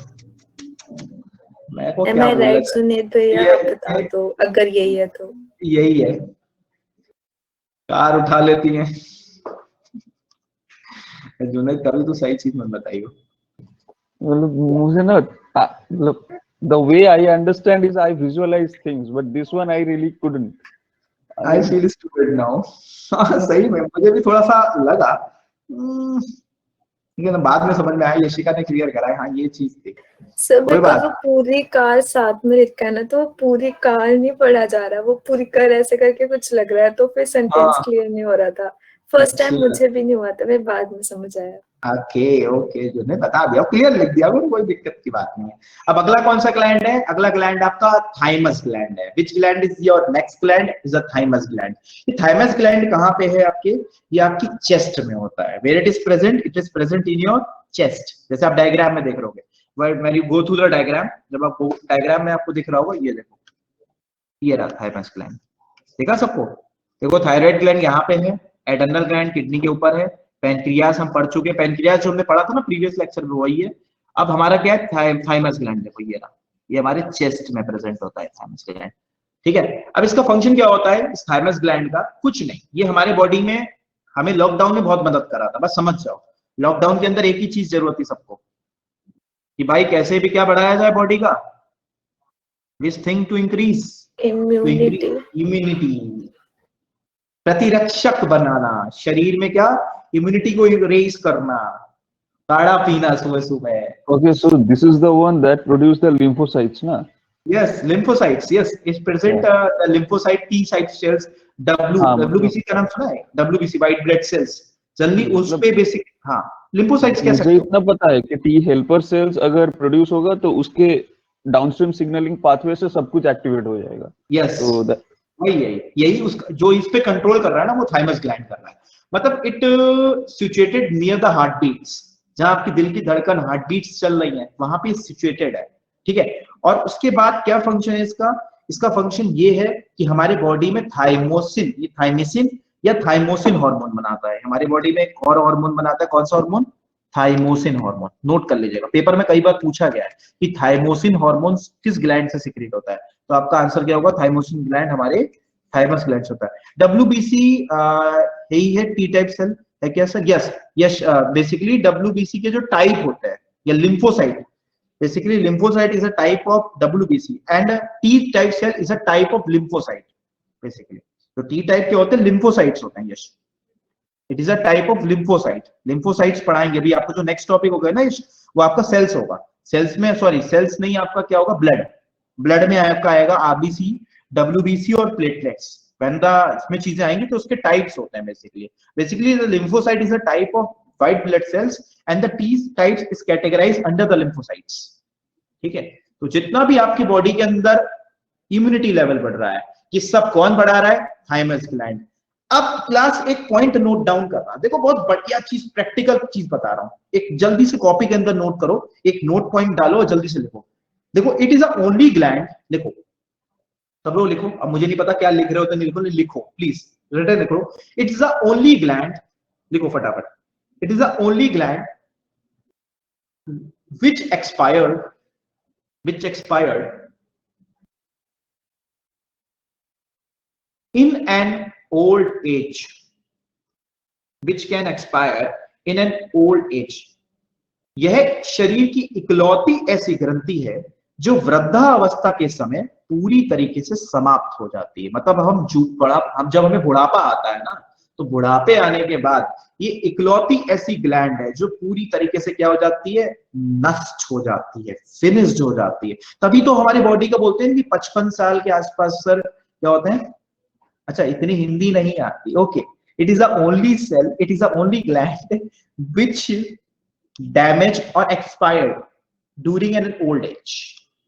Am I right सुनीत भैया, आप बता दो अगर यही है तो। यही है, कार उठा लेती हैं। जुनैद कभी तो सही चीज मत बताइए। मतलब मुझे ना, मतलब the way I understand is I visualize things, but this one I really couldn't. I feel stupid now. सही में मुझे भी थोड़ा सा लगा, लेकिन बाद में समझ में आया, यशिका ने क्लियर करा है, हाँ ये चीज थी। सब बिकॉज वो पूरी कार साथ में लिखा है ना, तो पूरी कार नहीं पढ़ा जा रहा, वो पूरी कार ऐसे करके कुछ लग रहा है, तो फिर सेंटेंस क्लियर नहीं हो रहा था, फर्स्ट टाइम मुझे भी नहीं हुआ था, मैं बाद में समझ आया। ओके जो ने बता दिया, क्लियर लिख दिया, कोई दिक्कत की बात नहीं है। अब अगला कौन सा ग्लैंड है? अगला ग्लैंड आपका थाइमस ग्लैंड है। विच gland is your next gland? Is a thymus gland. ये थाइमस ग्लैंड कहाँ पे है आपके? ये आपकी चेस्ट में होता है। Where it is present? It is present in your chest. जैसे आप डायग्राम में देख रहोगे, when you go through the diagram, जब आपको डायग्राम में आपको दिख रहा होगा, ये देखो, ये रहा थाइमस ग्लैंड। देखा सबको? देखो थायराइड ग्लैंड यहाँ पे है, एडर्नल ग्लैंड किडनी के ऊपर है, पैनक्रियास हम पढ़ चुके हैं, पैनक्रियास जो हमने पढ़ा था ना प्रीवियस लेक्चर में वही है। अब हमारा क्या है? Thymus gland. देखो ये रहा, ये हमारे चेस्ट में प्रेजेंट होता है थाइमस ग्लैंड। ठीक है, अब इसका फंक्शन क्या होता है इस थाइमस ग्लैंड का? कुछ नहीं, ये हमारे बॉडी में हमें लॉकडाउन में बहुत मदद करा था। बस समझ जाओ, लॉकडाउन के अंदर एक ही चीज जरूरत थी सबको कि भाई कैसे भी क्या बढ़ाया जाए बॉडी का, this thing to increase immunity, प्रतिरक्षक बनाना, शरीर में क्या इम्यूनिटी को रेज करना, काढ़ा पीना सुबह सुबह। Okay, so this is the one that produce the lymphocytes, ना? Yes, lymphocytes. Yes, is present the lymphocyte T site cells, WBC का नाम सुना है? WBC white blood cells। जल्दी उस पे बेसिक, हाँ lymphocytes कह सकते हो। मुझे इतना पता है कि T helper cells अगर प्रोड्यूस होगा तो उसके डाउनस्ट्रीम सिग्नलिंग पाथवे से सब कुछ एक्टिवेट हो जाएगा। Yes, तो यही उसका जो इस पे कंट्रोल कर रहा है ना, वो थाइमस ग्लैंड कर रहा है। मतलब it situated near the heart beats, जहां आपकी दिल की धड़कन हार्ट बीट्स चल रही है वहां पे सिचुएटेड है। ठीक है, और उसके बाद क्या फंक्शन है इसका? इसका फंक्शन ये है कि हमारे बॉडी में थाइमोसिन, ये थाइमिसिन या थाइमोसिन हार्मोन बनाता है। हमारे बॉडी में एक और हार्मोन बनाता है, कौन सा हार्मोन? Thymosin hormone. नोट कर लीजिएगा, पेपर में कई बार पूछा गया है कि थाइमोसिन हार्मोन किस ग्लैंड से सिक्रीट होता है, तो आपका आंसर क्या होगा? थाइमोसिन ग्लैंड हमारे थाइमस ग्लैंड से होता है। WBC यही है, टी टाइप सेल है क्या sir? Yes yes, basically WBC के जो टाइप होते हैं, या lymphocyte, basically lymphocyte is a type of WBC and T type cell is a type of lymphocyte basically। तो T type के होते हैं lymphocytes होते हैं। यश, it is a type of lymphocyte। lymphocytes पढ़ाएंगे अभी आपको, जो नेक्स्ट टॉपिक होगा ना वो आपका सेल्स होगा। सेल्स में, सॉरी सेल्स नहीं, आपका क्या होगा? ब्लड। ब्लड में आपका आएगा RBC, WBC और प्लेटलेट्स। इसमें चीजें आएंगी तो उसके टाइप्स होते हैं basically the lymphocyte is a type of white blood cells and the T types is categorized under the lymphocytes। ठीक है, तो जितना भी आपकी बॉडी के अंदर इम्यूनिटी लेवल बढ़ रहा है, ये सब कौन बढ़ा रहा है? Thymus gland. अब क्लास एक पॉइंट नोट डाउन करना, देखो बहुत बढ़िया चीज, प्रैक्टिकल चीज बता रहा हूं, एक जल्दी से कॉपी के अंदर नोट करो, एक नोट पॉइंट डालो और जल्दी से लिखो। देखो, it is a only gland, लिखो सब लोग लिखो। अब मुझे नहीं पता क्या लिख रहे हो तो नहीं लिखो, लिखो प्लीज, रिटर्न लिखो। It is a only gland, लिखो फटाफट। It is a only gland which expired in an old age, which can expire in an old age। यह शरीर की इकलौती ऐसी ग्रंथि है जो वृद्धावस्था के समय पूरी तरीके से समाप्त हो जाती है। मतलब हम जब हमें बुढ़ापा आता है ना, तो बुढ़ापे आने के बाद ये इकलौती ऐसी ग्लैंड है जो पूरी तरीके से क्या हो जाती है? नष्ट हो जाती है, फिनिश्ड हो जाती है। तभी तो हमारी बॉडी का बोलते हैं कि 55 साल के आसपास सर क्या होते हैं? अच्छा, इतनी हिंदी नहीं आती, okay. It is a only cell, it is a only gland which damage और expired during an old age.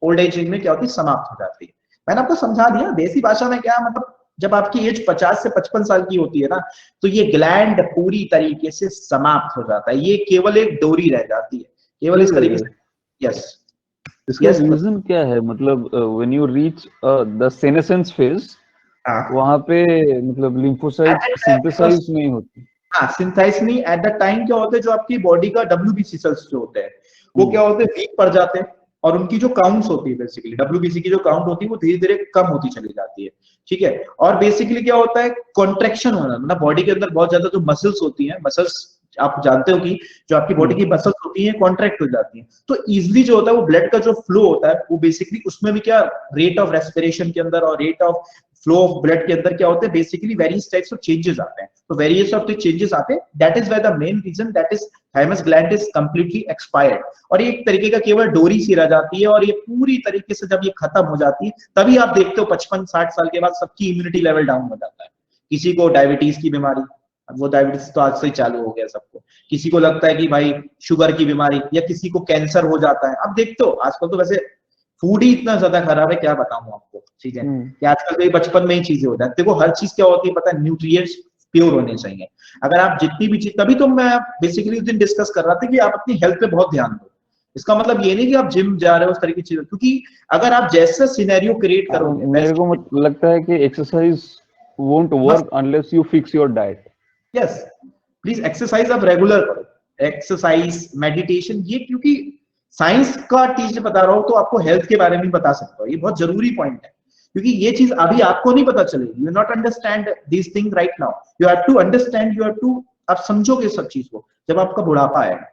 Old age में क्या होती है? समाप्त हो जाती है। मैंने आपको समझा दिया देसी भाषा में क्या, मतलब जब आपकी एज 50 से 55 साल की होती है ना, तो ये ग्लैंड पूरी तरीके से समाप्त हो जाता है, ये केवल एक डोरी रह जाती है, केवल इस तरीके से। यस, इसका रीजन क्या है? मतलब when you reach the senescence phase, वहां पे मतलब लिम्फोसाइट्स सिंथेसाइज नहीं होती। हाँ, सिंथेसाइज नहीं, एट द टाइम क्या होता है, जो आपकी बॉडी का WBC सेल्स जो होते हैं वो क्या होते हैं? वीक पड़ जाते हैं, और उनकी जो काउंट्स होती है, बेसिकली WBC की जो काउंट होती है वो धीरे धीरे कम होती चली जाती है। ठीक है, और बेसिकली क्या होता है? कॉन्ट्रैक्शन होना, मतलब बॉडी के अंदर बहुत ज्यादा जो मसल्स होती हैं, मसल्स आप जानते हो कि जो आपकी बॉडी की मसल्स होती हैं कॉन्ट्रैक्ट हो जाती हैं, तो इजिली जो होता है वो ब्लड का जो फ्लो होता है वो बेसिकली उसमें भी क्या, रेट ऑफ रेस्पिरेशन के अंदर और rate of flow of blood के अंदर क्या होते हैं? Basically various types of changes आते हैं। तो वेरियस ऑफ द चेंजेस आते हैं, that is where the main reason that is thymus gland is completely expired. और ये एक तरीके का केवल डोरी सी रह जाती है, और ये पूरी तरीके से जब ये खत्म हो जाती है तभी आप देखते हो 55-60 साल के बाद सबकी इम्यूनिटी लेवल डाउन हो जाता है। किसी को डायबिटीज की बीमारी, अब वो डायबिटीज तो आज से ही चालू हो गया सबको। किसी को लगता है कि भाई शुगर की बीमारी, या किसी को कैंसर हो जाता है। अब देखते हो आजकल तो वैसे फूड ही इतना ज्यादा खराब है, क्या बताऊं आपको चीजें कि आजकल तो ये बचपन में ही चीजें हो जाती है। देखो हर चीज क्या होती है पता है, न्यूट्रिएंट्स प्योर होने चाहिए। अगर आप जितनी भी चीज, तभी तो मैं बेसिकली उस दिन डिस्कस कर रहा था कि आप अपनी हेल्थ पे बहुत ध्यान दो। इसका मतलब ये नहीं कि आप जिम जा रहे हो उस तरह की चीजें, क्योंकि अगर आप जैसा सिनेरियो क्रिएट करोगे, मेरे को लगता है कि exercise won't work unless you fix your diet. Yes, please exercise आप रेगुलर करो, एक्सरसाइज, मेडिटेशन, ये क्योंकि साइंस का टीचर बता रहा हूं तो आपको हेल्थ के बारे में बता सकता हूं, ये बहुत जरूरी पॉइंट है। क्योंकि ये चीज अभी आपको नहीं पता चलेगी, you not understand this thing right now, you have to understand, you have to, आप समझोगे सब चीज को जब आपका बुढ़ापा आएगा,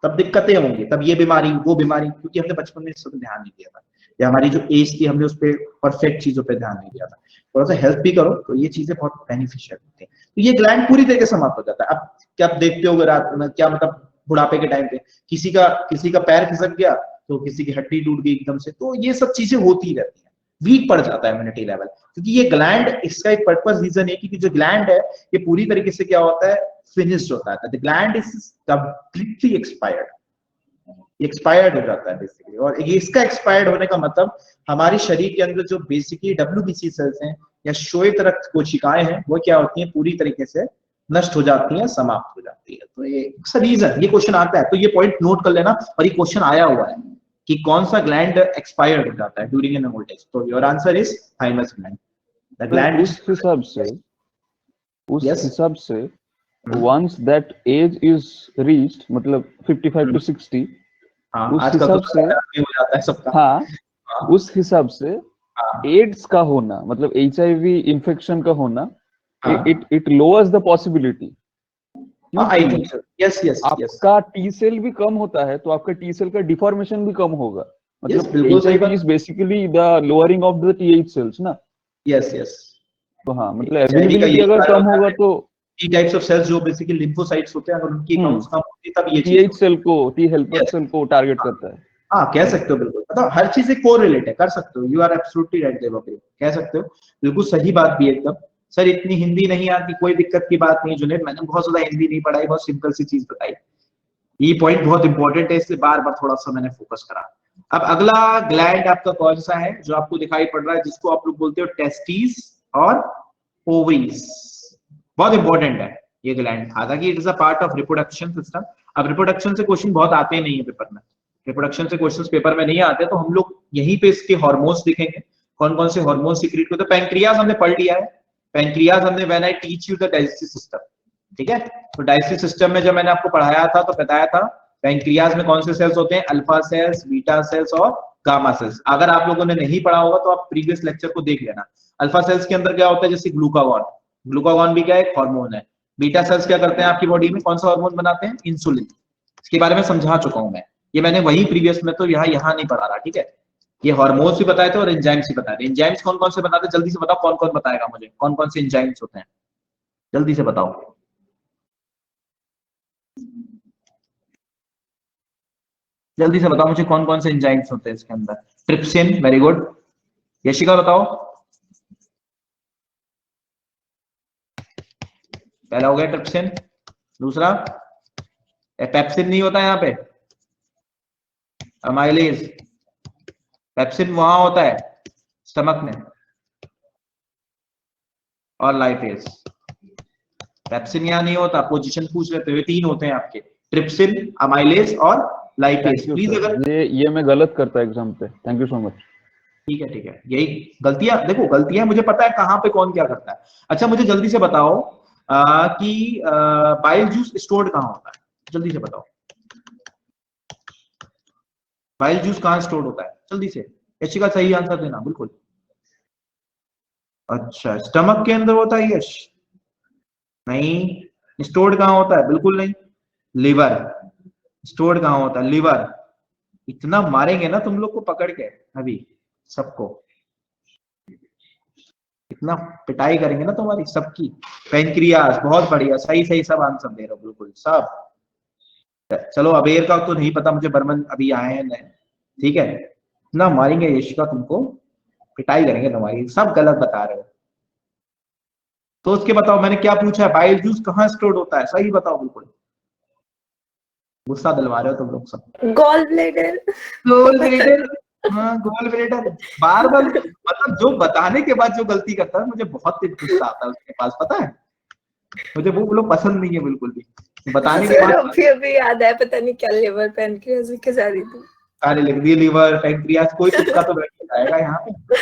तब दिक्कतें होंगी, तब ये बीमारी वो बीमारी, क्योंकि हमने बचपन में इस पर ध्यान नहीं दिया था, या हमारी जो एज थी हमने उस पर परफेक्ट चीजों पर ध्यान नहीं दिया था। थोड़ा सा हेल्प भी करो तो ये चीजें बहुत बेनिफिशियल होती है। तो ये ग्लैंड पूरी तरीके से समाप्त हो जाता है। अब क्या आप देखते हो रात में, क्या मतलब बुढ़ापे के टाइम पे किसी का पैर खिसक गया तो किसी की हड्डी टूट गई एकदम से, तो ये सब चीजें होती रहती है, वीक पड़ जाता है इम्यूनिटी लेवल। क्योंकि ये ग्लैंड, इसका एक पर्पस रीजन है कि जो ग्लैंड है ये पूरी तरीके से क्या होता है, फिनिश्ड होता है। The gland is completely expired हो जाता है बेसिकली। और ये इसका एक्सपायर्ड होने का मतलब हमारे शरीर के अंदर जो बेसिकली WBC सेल्स हैं या श्वेत रक्त कोशिकाएं हैं, वो क्या होती हैं, पूरी तरीके से नष्ट हो जाती है, समाप्त हो जाती है। तो ये रीजन, ये क्वेश्चन आता है तो ये पॉइंट नोट कर लेना। और ये क्वेश्चन आया हुआ है कि कौन सा ग्लैंड एक्सपायर्ड हो जाता है ड्यूरिंग एन ओल्ड एज, तो your answer is thymus gland. The gland उस हिसाब से once that age is reached, मतलब 55 to 60, उस हिसाब से हो जाता है सबका। हाँ, उस हिसाब से एड्स का होना, मतलब HIV इन्फेक्शन का होना, it lowers the possibility। I think so, yes yes yes. आपका T सेल भी कम होता है तो आपका T सेल का डिफॉर्मेशन भी कम होगा, मतलब HIV is basically the lowering of the TH cells ना। Yes yes. तो हाँ, मतलब एबिलिटी अगर कम होगा तो T टाइप्स ऑफ सेल्स जो बेसिकली लिम्फोसाइट्स होते हैं, अगर उनकी काउंट्स कम होती है तब ये TH सेल को, T हेल्पर सेल को टारगेट करता है। हाँ कह सकते हो, बिल्कुल मतलब हर चीज से कोरिलेट है, कर सकते हो। You are absolutely right Devpriya, कह सकते हो, बिल्कुल सही बात भी एकदम। सर इतनी हिंदी नहीं आती, कोई दिक्कत की बात नहीं जुनेद, मैंने बहुत ज्यादा हिंदी नहीं पढ़ाई, बहुत सिंपल सी चीज बताई। ये पॉइंट बहुत इंपॉर्टेंट है, इसलिए बार बार थोड़ा सा मैंने फोकस करा। अब अगला ग्लैंड आपका कौन सा है जो आपको दिखाई पड़ रहा है, जिसको आप लोग बोलते हो टेस्टिस और ओवरीज। बहुत इंपॉर्टेंट है ये ग्लैंड, हालांकि it is a part of reproduction system. अब रिप्रोडक्शन से क्वेश्चन बहुत आते नहीं है पेपर में, रिप्रोडक्शन से क्वेश्चंस पेपर में नहीं आते, तो हम लोग यहीं पे इसके हार्मोन्स दिखेंगे, कौन कौन से हार्मोन सीक्रेट होते हैं। पैंक्रियाज हमने पढ़ लिया है, पैंक्रियाज हमने when I teach you the digestive system, ठीक है। तो डाइजेस्टिव सिस्टम में जब मैंने आपको पढ़ाया था तो बताया था पैंक्रियाज में कौन से सेल्स होते हैं, अल्फा सेल्स, बीटा सेल्स और गामा सेल्स। अगर आप लोगों ने नहीं पढ़ा होगा तो आप प्रीवियस लेक्चर को देख लेना। अल्फा सेल्स के अंदर क्या होता है, जैसे ग्लूकागॉन, ग्लूकागॉन भी क्या है, एक हार्मोन है। बीटा सेल्स क्या करते हैं आपकी बॉडी में, कौन सा हार्मोन बनाते हैं, इंसुलिन। इसके बारे में समझा चुका हूं मैं, ये मैंने वही प्रीवियस में, तो यहाँ नहीं पढ़ा रहा, ठीक है। ये हार्मोन्स भी बताए थे और एंजाइम्स भी बताए थे। एंजाइम्स कौन कौन से बताते हैं, जल्दी से बताओ, कौन कौन बताएगा मुझे, कौन कौन से एंजाइम्स होते हैं, जल्दी से बताओ। जल्दी से बताओ मुझे कौन कौन से एंजाइम्स होते हैं इसके अंदर। Trypsin, very good. यशिका बताओ। पहला हो गया ट्रिप्सिन, दूसरा पेप्सिन नहीं होता यहाँ पे, अमाइलेज। पेप्सिन वहां होता है स्टमक में, और लाइपेज। पेप्सिन यहाँ नहीं होता, पोजीशन पूछ लेते हुए, तीन होते हैं आपके, ट्रिप्सिन, अमाइलेज और लाइपेज। प्लीज अगर ये मैं गलत करता एग्जाम पे, थैंक यू सो मच। ठीक है ठीक है, यही गलतियां, देखो गलतियां मुझे पता है कहाँ पे कौन क्या करता है। अच्छा मुझे जल्दी से बताओ कि बाइल जूस स्टोर्ड कहाँ होता है, जल्दी से बताओ। बाइल जूस कहाँ स्टोर्ड होता है, जल्दी से। यशिका सही आंसर देना, बिल्कुल। अच्छा स्टमक के अंदर होता है, यश नहीं। स्टोर्ड कहाँ होता है, बिल्कुल नहीं। लिवर, स्टोर्ड कहाँ होता है, लिवर। इतना मारेंगे ना तुम लोग को पकड़ के अभी सबको, इतना पिटाई करेंगे ना तुम्हारी सबकी। पैंक्रियाज, बहुत बढ़िया, सही सही सब आंसर दे रहे हो, बिल्कुल सब। चलो अबेर का तो नहीं पता मुझे, बर्मन अभी आए हैं नए, ठीक है। इतना मारेंगे यशिका तुमको, पिटाई करेंगे तुम्हारी, सब गलत बता रहे हो। सोच के बताओ, मैंने क्या पूछा है, बाइल जूस कहाँ स्टोर होता है, सही बताओ बिल्कुल। गुस्सा दिलवा रहे हो तुम लोग सब। Gall bladder. गोल ब्लेडर, हाँ गोल ब्लेडर। बार बार मतलब जो बताने के बाद जो गलती करता है मुझे बहुत तेज गुस्सा आता है उसके पास, पता है मुझे वो लोग पसंद नहीं है बिल्कुल भी। बताने के बाद अभी अभी याद है, पता नहीं क्या लेवर पहन के हंसी के जा रही थी। सारे लिख दिए, लीवर पैंक्रियास, कोई तुक्का तो बैठ के जाएगा यहाँ पे।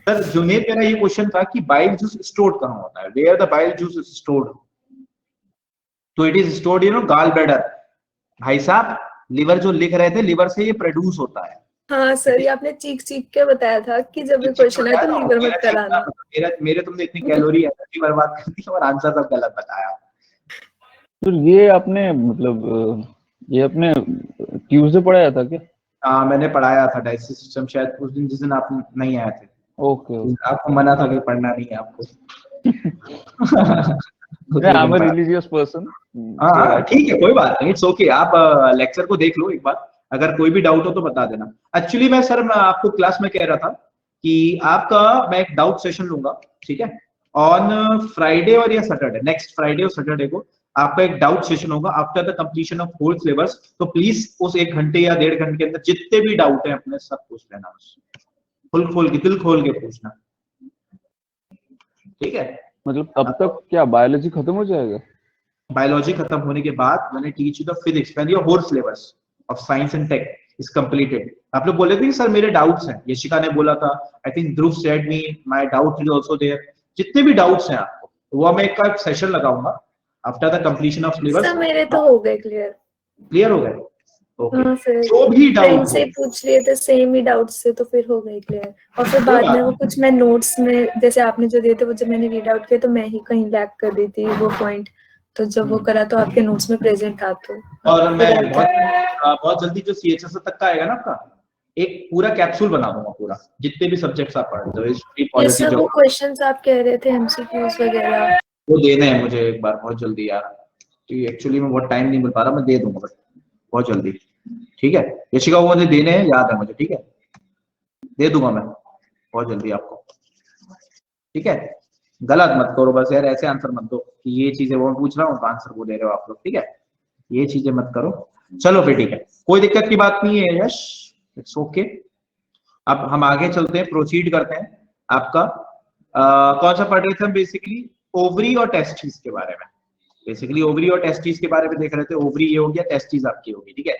सर जुनेद, मेरा ये क्वेश्चन था कि बाइल जूस स्टोर्ड कहाँ होता है, where the bile juice is stored. तो it is stored gall bladder. भाई साहब लिवर जो लिख रहे थे, लिवर से ये प्रोड्यूस होता है। हाँ सर, ये आपने चीख चीख के बताया था कि जब ये क्वेश्चन है तो लीवर मत कराना। मेरे तुमने इतनी कैलोरी एनर्जी बर्बाद कर दी और आंसर सब गलत बताया। तो ये आपने मतलब ये आपने ट्यूसडे पढ़ाया था क्या? हाँ मैंने पढ़ाया था डाइजेस्टिव सिस्टम, शायद उस दिन जिस दिन आप नहीं आए थे। ओके आपको मना था कि पढ़ना नहीं है आपको। I am a religious person. हाँ ठीक है, कोई बात नहीं, इट्स ओके। आप लेक्चर को देख लो एक बार, अगर कोई भी डाउट हो तो बता देना। एक्चुअली मैं सर, मैं आपको क्लास में कह रहा था कि आपका मैं एक डाउट सेशन लूंगा, ठीक है, ऑन फ्राइडे और या सैटरडे, नेक्स्ट फ्राइडे और सैटरडे को आपका एक डाउट सेशन होगा after the completion of whole syllabus. तो प्लीज उस 1 घंटे या 1.5 घंटे के अंदर जितने भी डाउट है अपने सब पूछ लेना, फुल खोल के, दिल खोल के पूछना, ठीक है। मतलब अब तक क्या बायोलॉजी खत्म हो जाएगा? बायोलॉजी खत्म होने के बाद मैंने teach you the physics, when your whole syllabus of science and tech is completed. आप लोग बोले थे कि सर मेरे डाउट्स हैं, यशिका ने बोला था, I think Dhruv said me my doubt is also there. जितने भी डाउट्स हैं आपको, वो मैं एक सेशन लगाऊंगा after the completion of syllabus. Sir मेरे तो हो गए क्लियर। क्लियर हो गए? ओके। हाँ सर, जो भी फ्रेंड डाउट से पूछ लिए थे सेम ही डाउट से, तो फिर हो गए क्लियर। और फिर बाद में वो कुछ मैं नोट्स में जैसे आपने जो दिए थे वो जब मैंने रीड आउट किया तो मैं ही कहीं लैग कर दी थी वो पॉइंट, तो जब वो करा तो आपके नोट्स में प्रेजेंट था। तो और मैं बहुत जल्दी जो सीएचएस तक का आएगा ना आपका, एक पूरा कैप्सूल बना दूंगा पूरा, जितने भी सब्जेक्ट्स आप पढ़ रहे हो, हिस्ट्री पॉलिटी जो वो क्वेश्चंस आप कह रहे थे एमसीक्यूज वगैरह, वो देने हैं मुझे एक बार बहुत जल्दी यार, क्योंकि एक्चुअली में बहुत टाइम नहीं मिल पा रहा, मैं दे दूंगा बट बहुत जल्दी, ठीक है। यशिका वो मुझे देने हैं, याद है मुझे, ठीक है, दे दूंगा मैं बहुत जल्दी आपको, ठीक है। गलत मत करो बस यार, ऐसे आंसर मत दो कि ये चीजें वो मैं पूछ रहा हूँ तो आंसर वो दे रहे हो आप लोग, ठीक है, ये चीजें मत करो। चलो फिर ठीक है, कोई दिक्कत की बात नहीं है यश, इट्स ओके। अब हम आगे चलते हैं, प्रोसीड करते हैं। आपका कौन सा पढ़ रहे थे हम, बेसिकली ओवरी और टेस्टिस के बारे में, बेसिकली ओवरी और टेस्टिस के बारे में देख रहे थे। ओवरी ये हो गया, टेस्टिस आपकी होगी, ठीक है।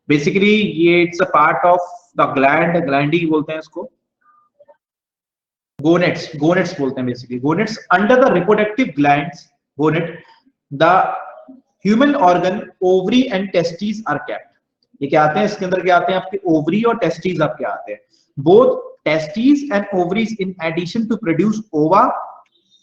बेसिकली ये it's a part of the gland, ग्लैंडी बोलते हैं इसको, गोनेट्स, गोनेट्स बोलते हैं basically, gonads under the reproductive glands, gonad the human organ ovary and testis are kept. ये क्या आते हैं इसके अंदर, क्या आते हैं आपके ओवरी और टेस्टिस आपके आते हैं। Both testis and ovaries in addition to produce ova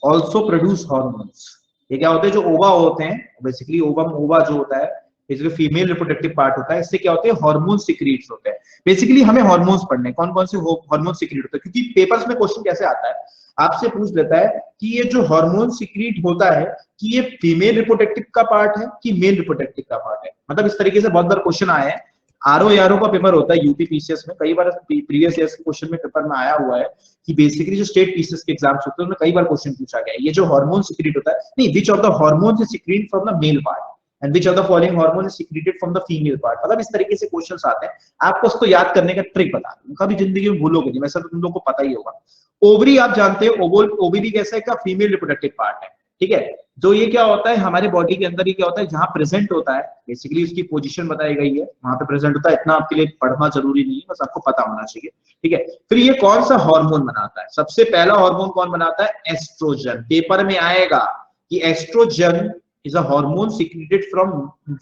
also produce hormones. ये क्या होते हैं, जो ओवा होते हैं बेसिकली, ओवम ओवा जो होता है इसमें फीमेल रिप्रोडक्टिव पार्ट होता है, इससे क्या होते हैं हार्मोन सीक्रेट्स होते हैं। बेसिकली हमें हार्मोन्स पढ़ने, कौन कौन से हार्मोन सीक्रेट होते हैं, क्योंकि पेपर्स में क्वेश्चन कैसे आता है, आपसे पूछ लेता है कि ये जो हार्मोन सीक्रेट होता है कि ये फीमेल रिप्रोडक्टिव का पार्ट है कि मेल रिप्रोडक्टिव का पार्ट है। मतलब इस तरीके से बहुत बार क्वेश्चन आए हैं, आरओ यारो का पेपर होता है यूपी पीसीएस में, कई बार प्रीवियस ईयर के क्वेश्चन में पेपर में आया हुआ है कि बेसिकली जो स्टेट पीसीएस के एग्जाम्स होते हैं उनमें कई बार क्वेश्चन पूछा गया है, ये जो हार्मोन सीक्रेट होता है, नहीं, which of the hormones is secreted from the male part and which of the following hormone is secreted from the female part. मतलब इस तरीके से क्वेश्चंस आते हैं, आपको उसको याद करने का ट्रिक बता दूं, कभी जिंदगी में भूलोगे नहीं, वैसे तो तुम लोग को पता ही होगा। ओवरी आप जानते हो, ओवरी कैसा है, का फीमेल रिप्रोडक्टिव पार्ट है, ठीक है। जो ये क्या होता है हमारे बॉडी के अंदर, ये क्या होता है जहां प्रेजेंट होता है, बेसिकली उसकी पोजीशन बताई गई है, वहां पे प्रेजेंट होता है, इतना आपके लिए पढ़ना जरूरी नहीं है, बस आपको पता होना चाहिए, ठीक है। फिर ये कौन सा हार्मोन बनाता है, सबसे पहला हार्मोन कौन बनाता है, एस्ट्रोजन। पेपर में आएगा कि estrogen is a hormone secreted from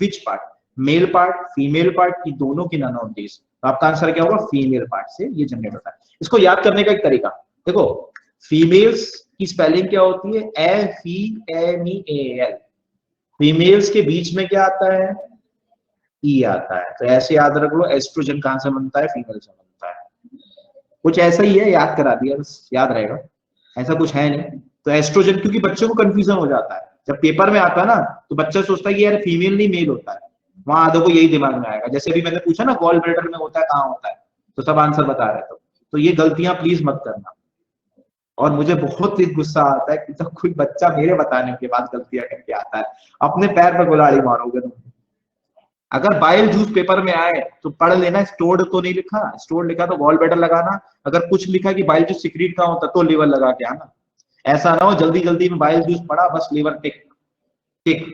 which part, male part, female part, की दोनों की नन ऑफ दिस। तो आपका आंसर क्या होगा, फीमेल पार्ट से ये जनरेट होता है। इसको याद करने का एक तरीका देखो, फीमेल्स की स्पेलिंग क्या होती है, FEMEAL, फीमेल्स के बीच में क्या आता है, ई आता है, तो ऐसे याद रख लो, एस्ट्रोजन कहां से बनता है, फीमेल से बनता है। कुछ ऐसा ही है, याद करा दिया बस, याद रहेगा, ऐसा कुछ है नहीं। तो एस्ट्रोजन, क्योंकि बच्चों को कंफ्यूजन हो जाता है जब पेपर में आता है ना, तो बच्चा सोचता है कि यार फीमेल नहीं मेल होता है, वहां आधों को यही दिमाग में आएगा। जैसे भी मैंने पूछा ना गॉल ब्लैडर में होता है, कहाँ होता है, तो सब आंसर बता रहे थे। तो ये गलतियां प्लीज मत करना, और मुझे बहुत ही गुस्सा आता है कि जब कोई बच्चा मेरे बताने के बाद गलतियां करके आता है, अपने पैर पर कुल्हाड़ी मारोगे तुम। अगर बाइल जूस पेपर में आए तो पढ़ लेना, स्टोर्ड तो नहीं लिखा, स्टोर्ड लिखा तो गॉल ब्लैडर लगाना, अगर कुछ लिखा कि बाइल जूस सीक्रेट कहाँ होता तो लीवर लगा के आना। ऐसा ना हो जल्दी जल्दी में बाइल जूस पढ़ा, बस लीवर टिक टिक,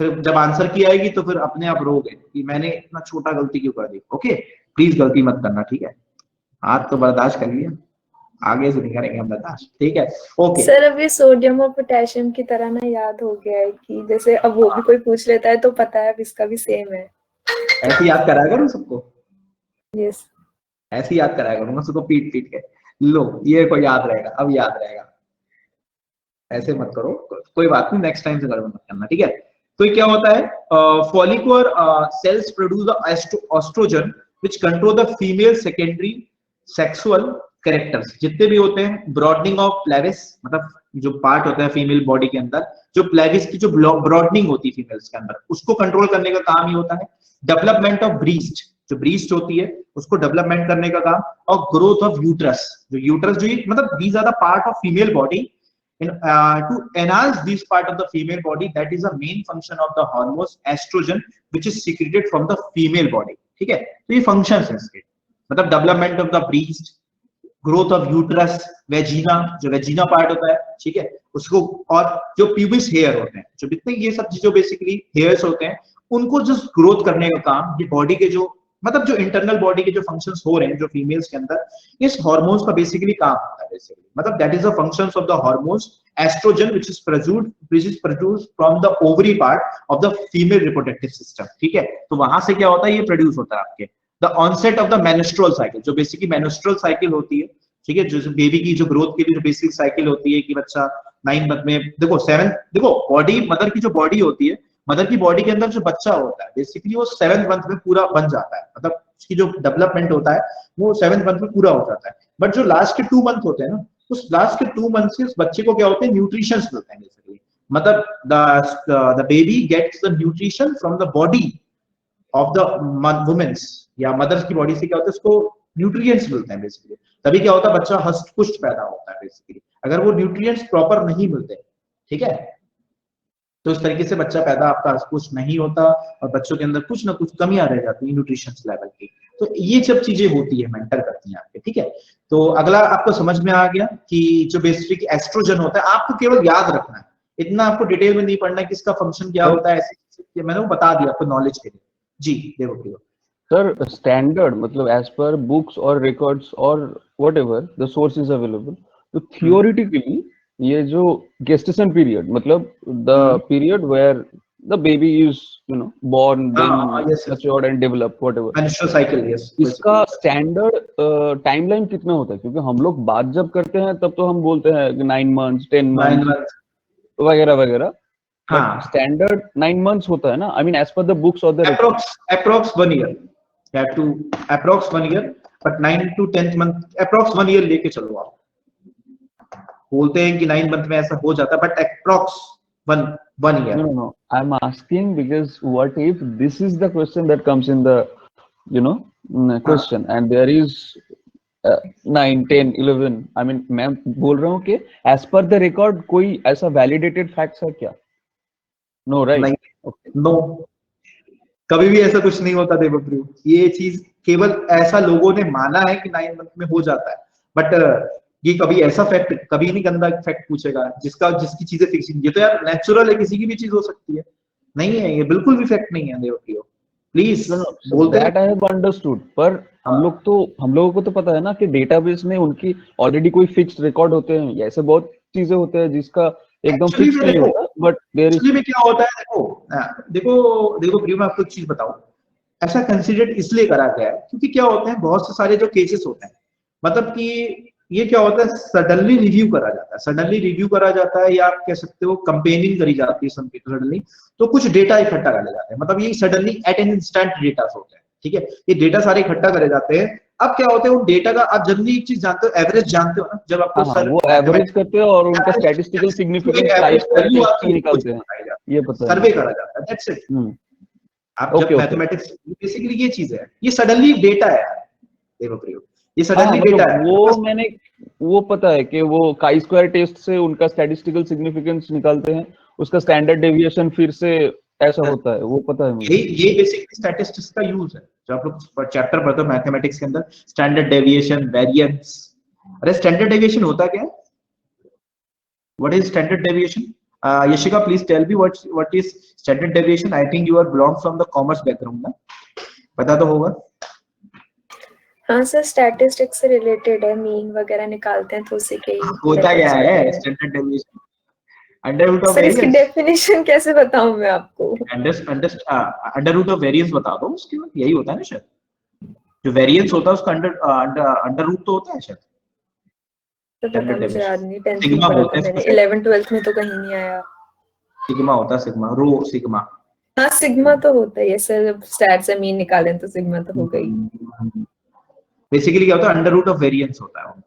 फिर जब आंसर की आएगी तो फिर अपने आप रोगे कि मैंने इतना छोटा गलती क्यों कर दी। ओके, प्लीज गलती मत करना, ठीक है? आज तो बर्दाश्त कर लिया, आगे से नहीं करेंगे हम बर्दाश्त, ठीक है? ओके सर अब ये सोडियम और पोटेशियम की तरह ना याद हो गया है कि जैसे अब वो भी कोई पूछ लेता है तो पता है अब इसका भी सेम है। ऐसे याद कराया करूँ सबको, यस ऐसे याद कराया करूंगा सबको पीट पीट के, लो ये को याद रहेगा, अब याद रहेगा। ऐसे मत करो, कोई बात नहीं, नेक्स्ट टाइम से गड़बड़ मत करना, ठीक है? तो ये क्या होता है, follicular cells produce estrogen which control the female secondary sexual characters. जितने भी होते हैं, ब्रॉडनिंग ऑफ प्लेविस, मतलब जो पार्ट होता है फीमेल बॉडी के अंदर, जो प्लेविस की जो ब्रॉडनिंग होती है फीमेल्स के अंदर, उसको कंट्रोल करने का काम ही होता है। डेवलपमेंट ऑफ ब्रीस्ट, जो ब्रीस्ट होती है उसको डेवलपमेंट करने का काम, और ग्रोथ ऑफ यूट्रस, जो यूट्रस जो मतलब these are the part of female body to enhance this part of the female body, that is a main function of the hormone estrogen which is secreted from the female body, ठीक है? तो ये functions है इसके, मतलब development of the breast, growth of uterus, vagina, जो vagina part होता है, ठीक है, उसको, और जो प्यूबिस हेयर होते हैं, जो जितने ये सब चीजों बेसिकली हेयर्स होते हैं, उनको जस्ट ग्रोथ करने का काम ये बॉडी के जो, मतलब जो इंटरनल बॉडी के जो फंक्शंस हो रहे हैं जो फीमेल्स के अंदर, इस हार्मोन्स का बेसिकली काम होता है बेसिकली, मतलब that is the functions of the hormones estrogen which is produced from the ovary part of the female reproductive system, ठीक है? तो वहां से क्या होता है, ये प्रोड्यूस होता है आपके the onset of the menstrual cycle, जो बेसिकली मेनस्ट्रुअल साइकिल होती है, ठीक है, जो बेबी की जो ग्रोथ के लिए जो बेसिक साइकिल होती है कि बच्चा 9 मंथ में, देखो 7, देखो बॉडी, मदर की जो बॉडी होती है, मदर की बॉडी के अंदर जो बच्चा होता है बेसिकली वो 7th मंथ में पूरा बन जाता है, मतलब उसकी जो डेवलपमेंट होता है वो 7th मंथ में पूरा हो जाता है। बट जो लास्ट के 2 मंथ होते हैं ना, उस लास्ट के 2 मंथ से उस बच्चे को क्या होते हैं, न्यूट्रिशन मिलते हैं बेसिकली, मतलब the baby gets the nutrition from the body of the women's या मदर्स की बॉडी से क्या होता है, उसको न्यूट्रिएंट्स मिलते हैं बेसिकली, तभी क्या होता है, बच्चा हष्ट पुष्ट पैदा होता है बेसिकली। अगर वो न्यूट्रिएंट्स प्रॉपर नहीं मिलते, ठीक है, तो इस तरीके से बच्चा पैदा आपका कुछ नहीं होता और बच्चों के अंदर कुछ ना कुछ कमियां रह जाती है न्यूट्रिशन लेवल की। तो ये सब चीजें होती है, मेंटर करती हैं आपके, ठीक है? तो अगला आपको समझ में आ गया कि जो बेसिक एस्ट्रोजन होता है, आपको केवल याद रखना है, इतना आपको डिटेल में नहीं पढ़ना है कि इसका फंक्शन क्या होता है, ऐसे मैंने वो बता दिया आपको नॉलेज के लिए। जी देखो सर, स्टैंडर्ड मतलब एज पर बुक्स और रिकॉर्ड्स और whatever the source is available, तो थियोरेटिकली ये जो gestation period, मतलब the period where the baby is, you know, born, then matured and develop, whatever, menstrual cycle, yes, इसका स्टैंडर्ड टाइमलाइन कितना होता है? क्योंकि हम लोग बात जब करते हैं तब तो हम बोलते हैं 9 months 10 months वगैरह वगैरह, हाँ, स्टैंडर्ड 9 months होता है ना, I mean as per the books और the approx 1 year, have to approx 1 year, but 9 to 10th month approx 1 year लेके चलो आप। बोलते हैं कि 9 मंथ में ऐसा हो जाता है, but approx 1 year. No, I'm asking because what if this is the question that comes in the, you know, question, and there is 9, 10, 11. I mean, मैं बोल रहा हूँ कि as per the record कोई ऐसा validated facts है क्या? No, right? नहीं, okay. No, कभी भी ऐसा कुछ नहीं होता देवप्रिय, ये चीज केवल ऐसा लोगों ने माना है कि 9 मंथ में हो जाता है, बट ये कभी ऐसा फैक्ट कभी नहीं, गंदा फैक्ट पूछेगा जिसकी चीजें फिक्स, ये तो यार नेचुरल है, किसी की भी चीज हो सकती है, नहीं है, ये बिल्कुल भी फैक्ट नहीं है देवप्रिय, प्लीज बोलते हैं। That I have understood, पर हम लोगों को तो पता है ना कि डेटाबेस में उनकी ऑलरेडी कोई फिक्स्ड रिकॉर्ड होते हैं, ऐसे बहुत चीजें होते हैं जिसका एकदम फिक्स नहीं होता, बट देयर इज में क्या होता है, देखो प्रिय, मैं आपको एक चीज बताऊं, ऐसा कंसीडर इसलिए करा गया है क्योंकि क्या होते हैं, बहुत से सारे जो केसेस होते हैं, मतलब कि ये क्या होता है, सडनली रिव्यू करा जाता है, या आप कह सकते हो कंपेनिंग करी जाती है सडनली, तो कुछ डेटा इकट्ठा कर ले जाते हैं, मतलब ये suddenly eight an instant data होते हैं, ठीक है, ये डेटा सारे इकट्ठा करे जाते हैं। अब क्या होता है, उन डेटा का आप जनरली एक चीज जानते हो, एवरेज जानते हो ना, जब आपको वो एवरेज करते हैं और उनका स्टैटिस्टिकल सिग्निफिकेंस टाइप करके निकालते हैं, ये पता है, सर्वे करा जाता है, दैट्स इट। आप जब मैथमेटिक्स बेसिकली ये चीज है, ये सडनली डेटा है देवप्रिय, ये हाँ सडनली मतलब डेटा है वो मैंने वो पता है कि वो काई स्क्वायर टेस्ट से उनका स्टैटिस्टिकल सिग्निफिकेंस निकालते हैं, उसका स्टैंडर्ड डेविएशन फिर से ऐसा होता है, वो पता है मुझे। ये बेसिकली स्टैटिस्टिक्स का यूज है। जो आप लोग चैप्टर पढ़ते हो मैथमेटिक्स के अंदर, स्टैंडर्ड डेविएशन, वेरिएंस। अरे स्टैंडर्ड डेविएशन होता क्या है? What is standard deviation? Yashika please tell me what is standard deviation. I think you are belong from the commerce background ना, पता तो होगा। हाँ सर, स्टैटिस्टिक्स से रिलेटेड है, मीन वगैरह निकालते हैं तो उसी के ही होता क्या methods है वगैरह हैं। Standard deviation? Under root of sir इसकी वेरिएंस। डेफिनेशन कैसे बताऊं मैं आपको? अंडर रूट ऑफ वेरिएंस बता दो, उसके बाद यही होता है ना शायद। जो वेरिएंस होता है उसका अंडर रूट तो होता है शायद। तो पता स्टैंडर्ड मुझे याद डेविएशन नहीं, 10th में सिग्मा पढ़ा बोलते था हैं इसको मैंने, शायद। 11th 12th में तो कहीं नहीं आया। सिग्मा होता है, सिग्मा रो सिग्मा। हाँ सिग्मा तो होता है सर, जब स्टैट से मीन निकालें तो सिग्मा तो हो गई। बेसिकली क्या होता है, अंडर रूट ऑफ वेरिएंस होता है वो,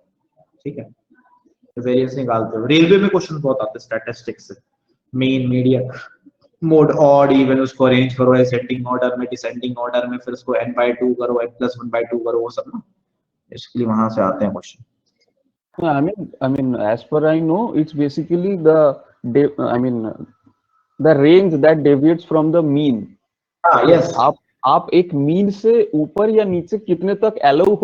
ठीक है। तो वेरिएंस निकालते हो, रेलवे में क्वेश्चन बहुत आते हैं स्टैटिस्टिक्स से। Mean, median, mode, odd, even, उसको अरेंज करो असेंडिंग ऑर्डर में, डिसेंडिंग ऑर्डर में, फिर उसको n/2 करो, n+1/2 करो, वो सब ना इसके लिए वहां से आते हैं question. I mean, as per I know, it's basically the range that deviates from the mean. हाँ यस आप एक मीन से ऊपर या नीचे कितने तक अलाउ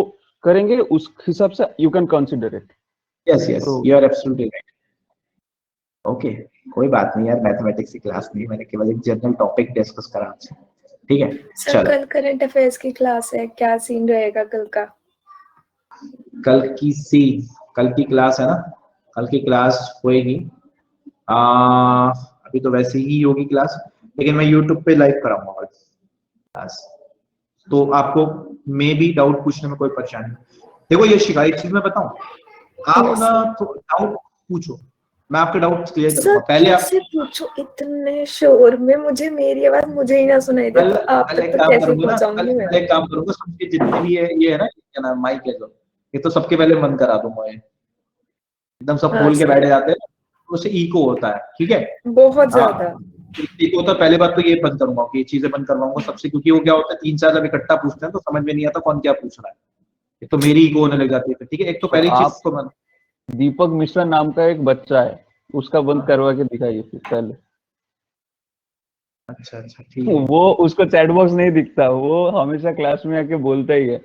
करेंगे उस हिसाब से you can consider it. Yes yes, you are absolutely right. Okay, कोई बात नहीं यार, मैथमेटिक्स की क्लास नहीं, मैंने केवल एक जनरल टॉपिक डिस्कस करा आपसे, ठीक है। सर चलो, कल करंट अफेयर्स की क्लास है, क्या सीन रहेगा कल का? कल की क्लास है ना, कल की क्लास होएगी। अभी तो वैसे ही होगी क्लास, लेकिन मैं यूट्यूब पे लाइव कराऊंगा क्लास, तो आपको मे भी डाउट पूछने में कोई परेशानी नहीं। देखो ये शिकायत चीज मैं बताऊं, आप Yes, ना sir. तो डाउट पूछो, मैं आपके डाउट क्लियर सर करूंगा। पहले आप कैसे पूछो इतने शोर में, मुझे मेरी आवाज मुझे ही ना सुनाई दे कल तो आप कल तक एक तो काम कैसे करूंगा ना, पहुंचाऊंगी मैं? कल एक काम करूंगा, सबके जितने भी ये है ना, क्या नाम, माइक है जो, ये तो सबके पहले बंद करा दूंगा, ये एकदम सब हाँ खोल के बैठ सर, जाते हैं तो उससे इको होता है, ठीक है। बहुत हाँ, ज्यादा। इको होता है, पहले बात तो ये बंद करूंगा कि ये चीजें बंद करवाऊंगा सबसे, क्योंकि वो क्या होता है, 3-4 जब इकट्ठा पूछते हैं तो समझ में नहीं आता कौन क्या पूछ रहा है, एक तो मेरी इको होने लग जाती है, ठीक है। एक तो तो पहली चीज आप को बंद। दीपक मिश्रा नाम का एक बच्चा है, उसका बंद करवा के दिखाइए फिर पहले। अच्छा अच्छा, ठीक है। वो उसको चैट बॉक्स नहीं दिखता, वो हमेशा क्लास में आके बोलता ही है।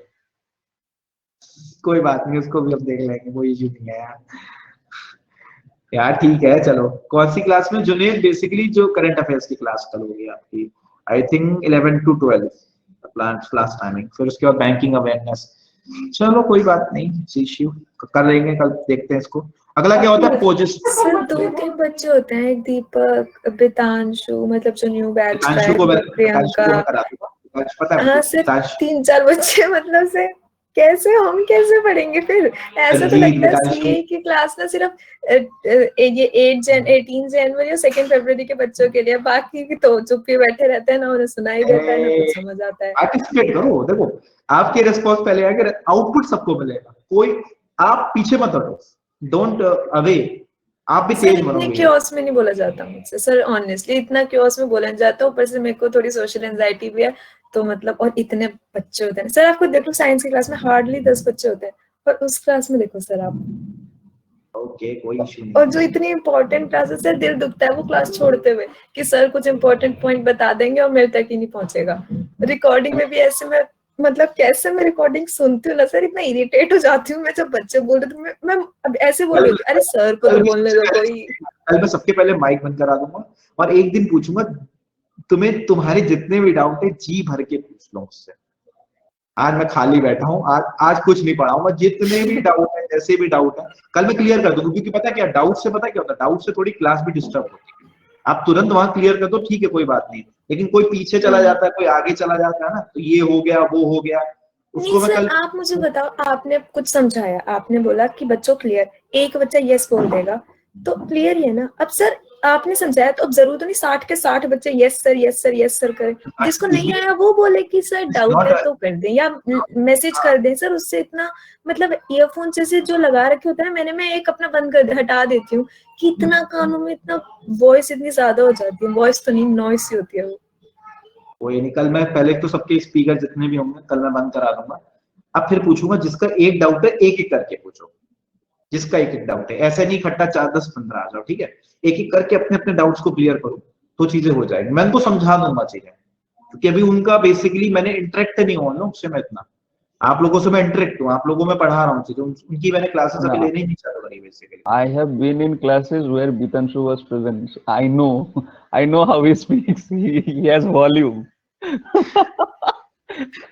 कोई बात नहीं, उसको भी हम देख लेंगे, वो इशू नहीं है यार। यार ठीक है, चलो कौन सी क्लास में? जुनेद, बेसिकली जो करंट अफेयर्स की क्लास कल होगी आपकी, I think 11 to 12 class timing, फिर उसके बाद बैंकिंग अवेयरनेस। चलो कोई बात नहीं, इश्यू कर लेंगे, कल देखते हैं इसको। अगला क्या होता है, पोजिस। सर 2-3 बच्चे होते हैं, एक दीपक, बितांशु, मतलब जो न्यू बैच का हितांशु है, को मैं प्रियंका। करा दूंगा, हितांशु पता है मुझे, हाँ सर, हितांशु, 3-4 बच्चे, मतलब से कैसे हम कैसे पढ़ेंगे फिर? ऐसा तो रंजीत, लगता है हितांशु। सीए की क्लास ना सिर्फ ये 18 जनवरी और 2 फरवरी के बच्चों के लिए, बाकी की तो चुप के बैठे रहते हैं, ना उन्हें सुनाई देता है ना कुछ समझ आता है। पार्टिसिपेट करो, देखो आपके रिस्पॉन्स पहले आएगा, आउटपुट सबको मिलेगा, कोई आप पीछे मत हटो, डोंट अवे, आप भी सर तेज इतने बनोगे। क्योस में नहीं बोला जाता मुझसे सर, ऑनेस्टली इतना क्योस में बोला जाता है, ऊपर से मेरे को थोड़ी सोशल एंजाइटी भी है, तो मतलब, और इतने बच्चे होते हैं सर, आपको देखो साइंस की क्लास में हार्डली 10 बच्चे होते हैं, और उस क्लास में देखो सर आप, ओके, कोई इशू नहीं और है। जो इतनी इंपॉर्टेंट क्लास है सर, दिल दुखता है वो क्लास छोड़ते हुए कि सर कुछ इंपॉर्टेंट पॉइंट बता देंगे और मेरे तक ही नहीं पहुंचेगा। रिकॉर्डिंग में भी ऐसे, मैं मतलब कैसे मैं रिकॉर्डिंग सुनती हूँ ना सर, इतना इरिटेट हो जाती हूँ मैं, जब बच्चे बोल रहे, तो मैं अब ऐसे बोल रही कल हूँ, अरे सर को तो बोलने दो कोई। कल मैं सबके पहले माइक बंद करा दूंगा, और एक दिन पूछूंगा तुम्हें, तुम्हारे जितने भी डाउट है जी भर के पूछ लो मुझसे। आज मैं खाली बैठा हूँ, आज कुछ नहीं पढ़ाऊंगा, जितने भी डाउट है, जैसे भी डाउट है कल मैं क्लियर कर दूंगा, क्योंकि पता क्या, डाउट से पता क्या होता है, डाउट से थोड़ी क्लास भी डिस्टर्ब होती है। आप तुरंत वहां क्लियर कर दो, ठीक है, कोई बात नहीं, लेकिन कोई पीछे चला जाता है, कोई आगे चला जाता है ना, तो ये हो गया वो हो गया, नहीं उसको मैं सर, कल। आप मुझे बताओ, आपने कुछ समझाया, आपने बोला कि बच्चों क्लियर, एक बच्चा यस बोल देगा तो क्लियर ही है ना। अब सर आपने समझाया, तो अब जरूरत नहीं 60 के 60 बच्चे yes sir yes sir yes sir करें, जिसको नहीं आया वो बोले कि सर डाउट है तो कर दें, या मैसेज कर दें सर, उससे इतना मतलब ईयरफोन जैसे जो लगा रखे होते हैं मैंने, मैं एक अपना बंद कर हटा देती हूँ कि इतना कानों में इतना वॉइस इतनी ज्यादा हो जाती है, वॉइस तो नहीं नॉइस ही होती है वो। कोई नहीं, कल मैं पहले तो सबके स्पीकर जितने भी होंगे कल मैं बंद करा दूंगा, अब फिर पूछूंगा जिसका एक डाउट है एक एक करके पूछो, जिसका एक एक डाउट है, ऐसे नहीं इकट्ठा 4 10 15 आ जाओ, ठीक है। एक एक करके अपने अपने डाउट्स को क्लियर करो तो चीजें हो जाएगी। मैं उनको समझा दूंगा चीजें, क्योंकि अभी उनका बेसिकली मैंने इंटरेक्ट नहीं हुआ ना उससे, मैं इतना आप लोगों से मैं इंटरेक्ट हूँ, आप लोगों में पढ़ा रहा हूँ चीजें, उनकी मैंने क्लासेस अभी लेने ही नहीं चालू करी basically. I have been in classes where Bitanshu was present. So I know how he speaks. He has volume.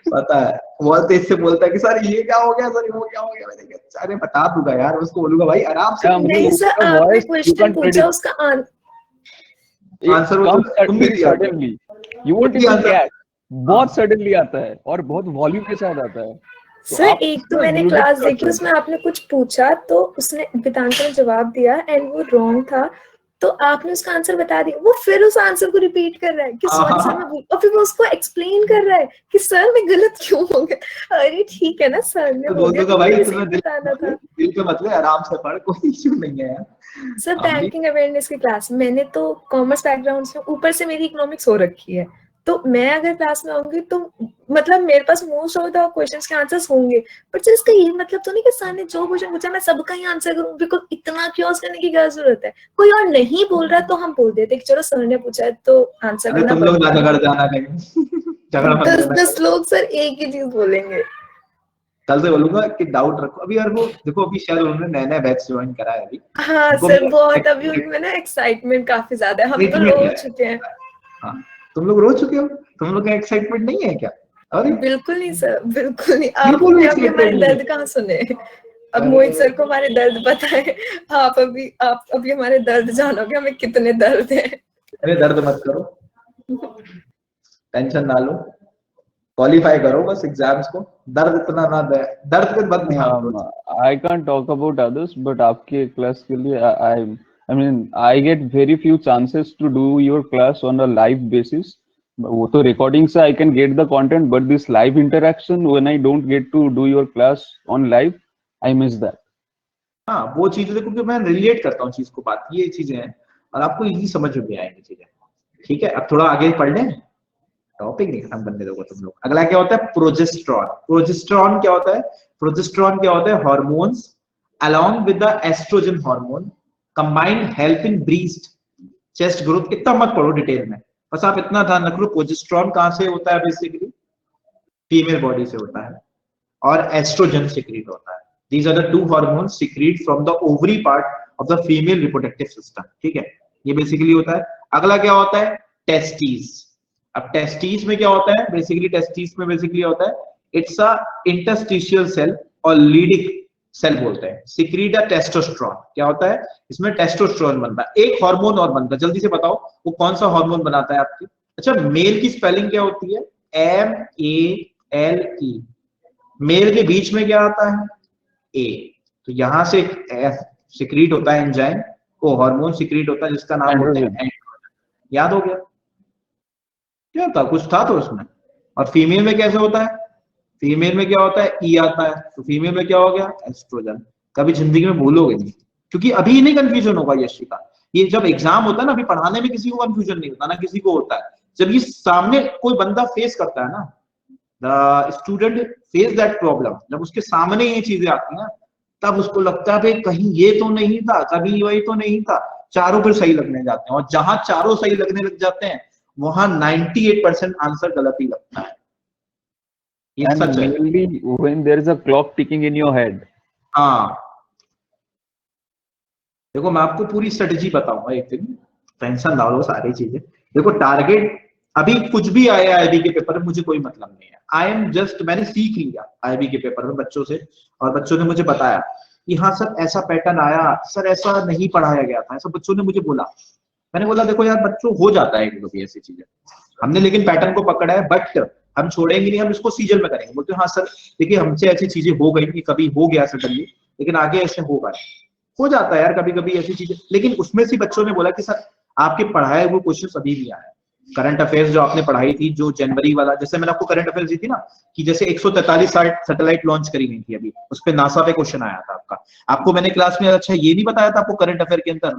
पता है, बहुत तेज से बोलता है कि सर ये क्या हो गया, सर वो क्या हो गया। मैंने कहा अरे बता दूंगा यार, उसको बोलूंगा भाई आराम से। नहीं सर, आपने क्वेश्चन पूछा, उसका आंसर तुम भी दिया suddenly. You won't even catch. बहुत सडनली आता है और बहुत वॉल्यूम के साथ आता है। सर एक तो मैंने क्लास देखी, उसमें आपने कुछ पूछा तो उसने बितांशु ने जवाब दिया एंड वो रॉन्ग था, तो आपने उसका आंसर बता दिया, वो फिर उस आंसर को रिपीट कर रहा है कि सॉरी सर मैं, और फिर वो उसको एक्सप्लेन कर रहा है कि सर मैं गलत क्यों हो गया। अरे ठीक है ना सर ने बोल दिया, भाई तुम्हें बताना था, दिल पे मतलब आराम से पढ़, कोई इशू नहीं है सर। बैंकिंग अवेयरनेस की क्लास, मैंने तो कॉमर्स बैकग्राउंड से, ऊपर से मेरी इकोनॉमिक्स हो रखी है, तो मैं अगर क्लास में आऊंगी तो मतलब मेरे पास मोस्ट ऑफ द क्वेश्चंस के आंसर्स होंगे, बट सर इसका ये मतलब तो नहीं कि सर ने जो क्वेश्चन पूछा मैं सबका ही आंसर करूं, बिकॉज इतना क्योस करने की क्या जरूरत है। कोई और नहीं बोल रहा तो हम बोल देते कि चलो सर ने पूछा है तो आंसर करना। तुम लोग झगड़ जाना कहीं 10 लोग सर एक ही चीज बोलेंगे। कल से बोलूंगा कि डाउट रखो। अभी यार वो देखो, अभी शायद उन्होंने नया नया बैच ज्वाइन करा है अभी। हाँ सर बहुत, अभी उनमें ना एक्साइटमेंट काफी ज्यादा है, हम तो रो चुके हैं। हाँ तुम लोग रो चुके हो, तुम लोग का एक्साइटमेंट नहीं है क्या? अरे बिल्कुल नहीं सर, बिल्कुल नहीं। आप हमारे दर्द कहाँ सुने, अब मोहित सर को हमारे दर्द पता है, आप अभी हमारे दर्द जानोगे, हमें कितने दर्द है। अरे दर्द मत करो, टेंशन ना लो, क्वालिफाई करो बस एग्जाम्स को, दर्द इतना ना दे, दर्द पे मत ध्यान दो। I can't talk about others, but आपके क्लास के लिए I mean I get very few chances to do your class on a live basis. वो तो recording से I can get the content, but this live interaction when I don't get to do your class on live, I miss that. हाँ वो चीजें देखो कि मैं relate करता हूँ चीज को, बात ये चीजें हैं और आपको इजी समझ में आएंगी चीजें, ठीक है। अब थोड़ा आगे पढ़ लें, टॉपिक नहीं खत्म करने दोगे तुम लोग। अगला क्या होता है? प्रोजेस्टेरॉन। प्रोजेस्टेरॉन क्या होता है? प्रोजेस्टेरॉन क्या होता है? Hormones along with the estrogen hormone combined help in breast chest growth। इतना मत पढ़ो डिटेल में, बस आप इतना ध्यान रखो प्रोजेस्टेरॉन कहां से होता है, बेसिकली फीमेल बॉडी से होता है और एस्ट्रोजन सिक्रीट होता है। These are the two hormones secrete from the ovary part of the female reproductive system, ठीक है, ये बेसिकली होता है। अगला क्या होता है? टेस्टिस। अब टेस्टिस में क्या होता है? बेसिकली टेस्टिस में बेसिकली होता है, इट्स अ इंटरस्टिशियल सेल और लीडिक सेल बोलते हैं, सिक्रीट अ टेस्टोस्टेरोन। क्या होता है? इसमें टेस्टोस्टेरोन बनता है। एक हार्मोन और बनता है, जल्दी से बताओ वो कौन सा हार्मोन बनाता है आपकी? अच्छा मेल की स्पेलिंग क्या होती है? MEALE। मेल के बीच में क्या आता है? ए। तो यहां से सिक्रीट होता है एंजाइम, वो हार्मोन सिक्रीट होता है जिसका नाम होता है एंड्रोजन। याद हो गया? क्या था, कुछ था तो उसमें। और फीमेल में कैसे होता है? फीमेल में क्या होता है? ई आता है, तो फीमेल में क्या हो गया? एस्ट्रोजन। कभी जिंदगी में भूलोगे नहीं, क्योंकि अभी नहीं कंफ्यूजन होगा यशिका। ये जब एग्जाम होता है ना, अभी पढ़ाने में किसी को कंफ्यूजन नहीं होता ना, किसी को होता है जब ये सामने कोई बंदा फेस करता है ना, the student face that problem, जब उसके सामने ये चीजें आती हैं तब उसको लगता है भाई कहीं ये तो नहीं था, कभी वही तो नहीं था, चारों पर सही लगने जाते हैं। और जहां चारों सही लगने लग जाते हैं वहां 98% आंसर गलत ही लगता है। And mainly when there is a clock ticking in your head. हाँ देखो मैं आपको पूरी स्ट्रेटेजी बताऊंगा एक दिन, टेंशन ना लो सारी चीजें। देखो टारगेट अभी कुछ भी आया आईबी के पेपर में मुझे कोई मतलब नहीं है, आई एम जस्ट, मैंने सीख लिया आईबी के पेपर में बच्चों से, और बच्चों ने मुझे बताया कि हाँ सर ऐसा पैटर्न आया, सर ऐसा नहीं पढ़ाया गया था, ऐसा बच्चों ने मुझे बोला। मैंने बोला देखो यार बच्चों हो जाता है कभी ऐसी चीजें, हमने लेकिन पैटर्न को पकड़ा है, बट हम छोड़ेंगे नहीं, हम इसको सीजन में करेंगे। बोलते हाँ सर देखिए हमसे ऐसी चीजें हो गई कि कभी हो गया सडनली, लेकिन आगे ऐसे होगा, हो जाता है यार कभी कभी ऐसी चीजें। लेकिन उसमें से बच्चों ने बोला कि सर आपके पढ़ाए हुए क्वेश्चन अभी भी आए, करंट अफेयर्स जो आपने पढ़ाई थी, जो जनवरी वाला, जैसे मैंने आपको करंट अफेयर्स दी थी ना कि जैसे 143 सैटेलाइट लॉन्च करी गई थी अभी, उस पे नासा पे क्वेश्चन आया था आपका। आपको मैंने क्लास में अच्छा ये नहीं बताया था आपको करंट अफेयर के अंदर,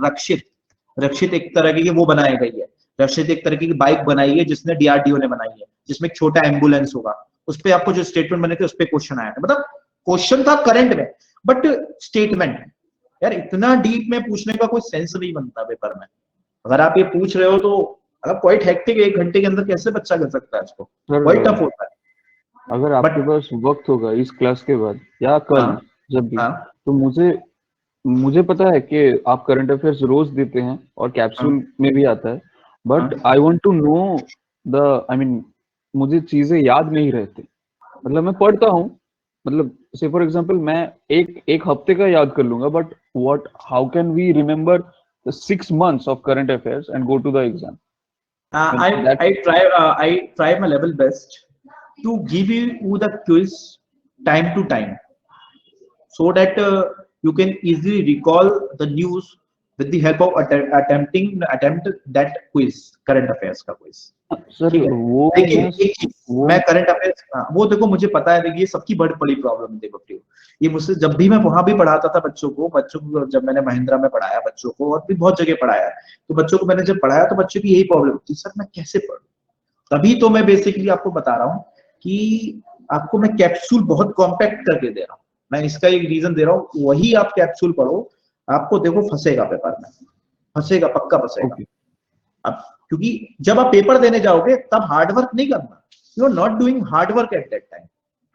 रक्षित एक तरह की वो बनाई गई है, रक्षित एक तरह की बाइक बनाई है जिसने डीआरडीओ ने बनाई है, जिसमें एक छोटा एम्बुलेंस होगा, उस पे आपको जो स्टेटमेंट बने थे उस पे क्वेश्चन आया था, मतलब क्वेश्चन था करंट में बट स्टेटमेंट। यार इतना डीप में पूछने का कोई सेंस नहीं बनता पेपर में। अगर आप ये पूछ रहे हो तो मतलब क्वाइट हेक्टिक, 1 घंटे के अंदर कैसे बच्चा कर सकता है इसको, क्वाइट टफ होता है। अगर आपके पास वक्त होगा इस क्लास के बाद या कल जब भी, तो मुझे पता है कि आप करंट अफेयर्स रोज देते हैं और कैप्सूल में भी आता है, but I want to know मुझे चीजें याद नहीं रहती। मतलब मैं पढ़ता हूँ, मतलब से फॉर एग्जांपल मैं एक हफ्ते का याद कर लूंगा, but how can we remember 6 months of current affairs and go to the exam? I try my level best to give you the quiz time to time, so that you can easily recall the news with the help of attempt that quiz, current affairs का quiz। Sir वो मैं current affairs वो देखो मुझे पता है, देखिए सबकी बड़ी प्रॉब्लम है। देखो ये मुझसे जब भी मैं वहां भी पढ़ाता था बच्चों को जब मैंने महिंद्रा में पढ़ाया बच्चों को, और भी बहुत जगह पढ़ाया, तो बच्चों को मैंने जब पढ़ाया तो बच्चों की यही प्रॉब्लम थी, सर मैं कैसे पढ़ूं। तभी तो मैं बेसिकली आपको बता रहा हूँ कि आपको मैं कैप्सूल बहुत कॉम्पैक्ट करके दे रहा हूँ। मैं इसका एक रीजन दे रहा हूँ, वही आप कैप्सूल पढ़ो, आपको देखो फंसेगा पेपर में, फंसेगा, पक्का फंसेगा। अब क्योंकि जब आप पेपर देने जाओगे तब हार्डवर्क नहीं करना, you are not doing hard work at that time,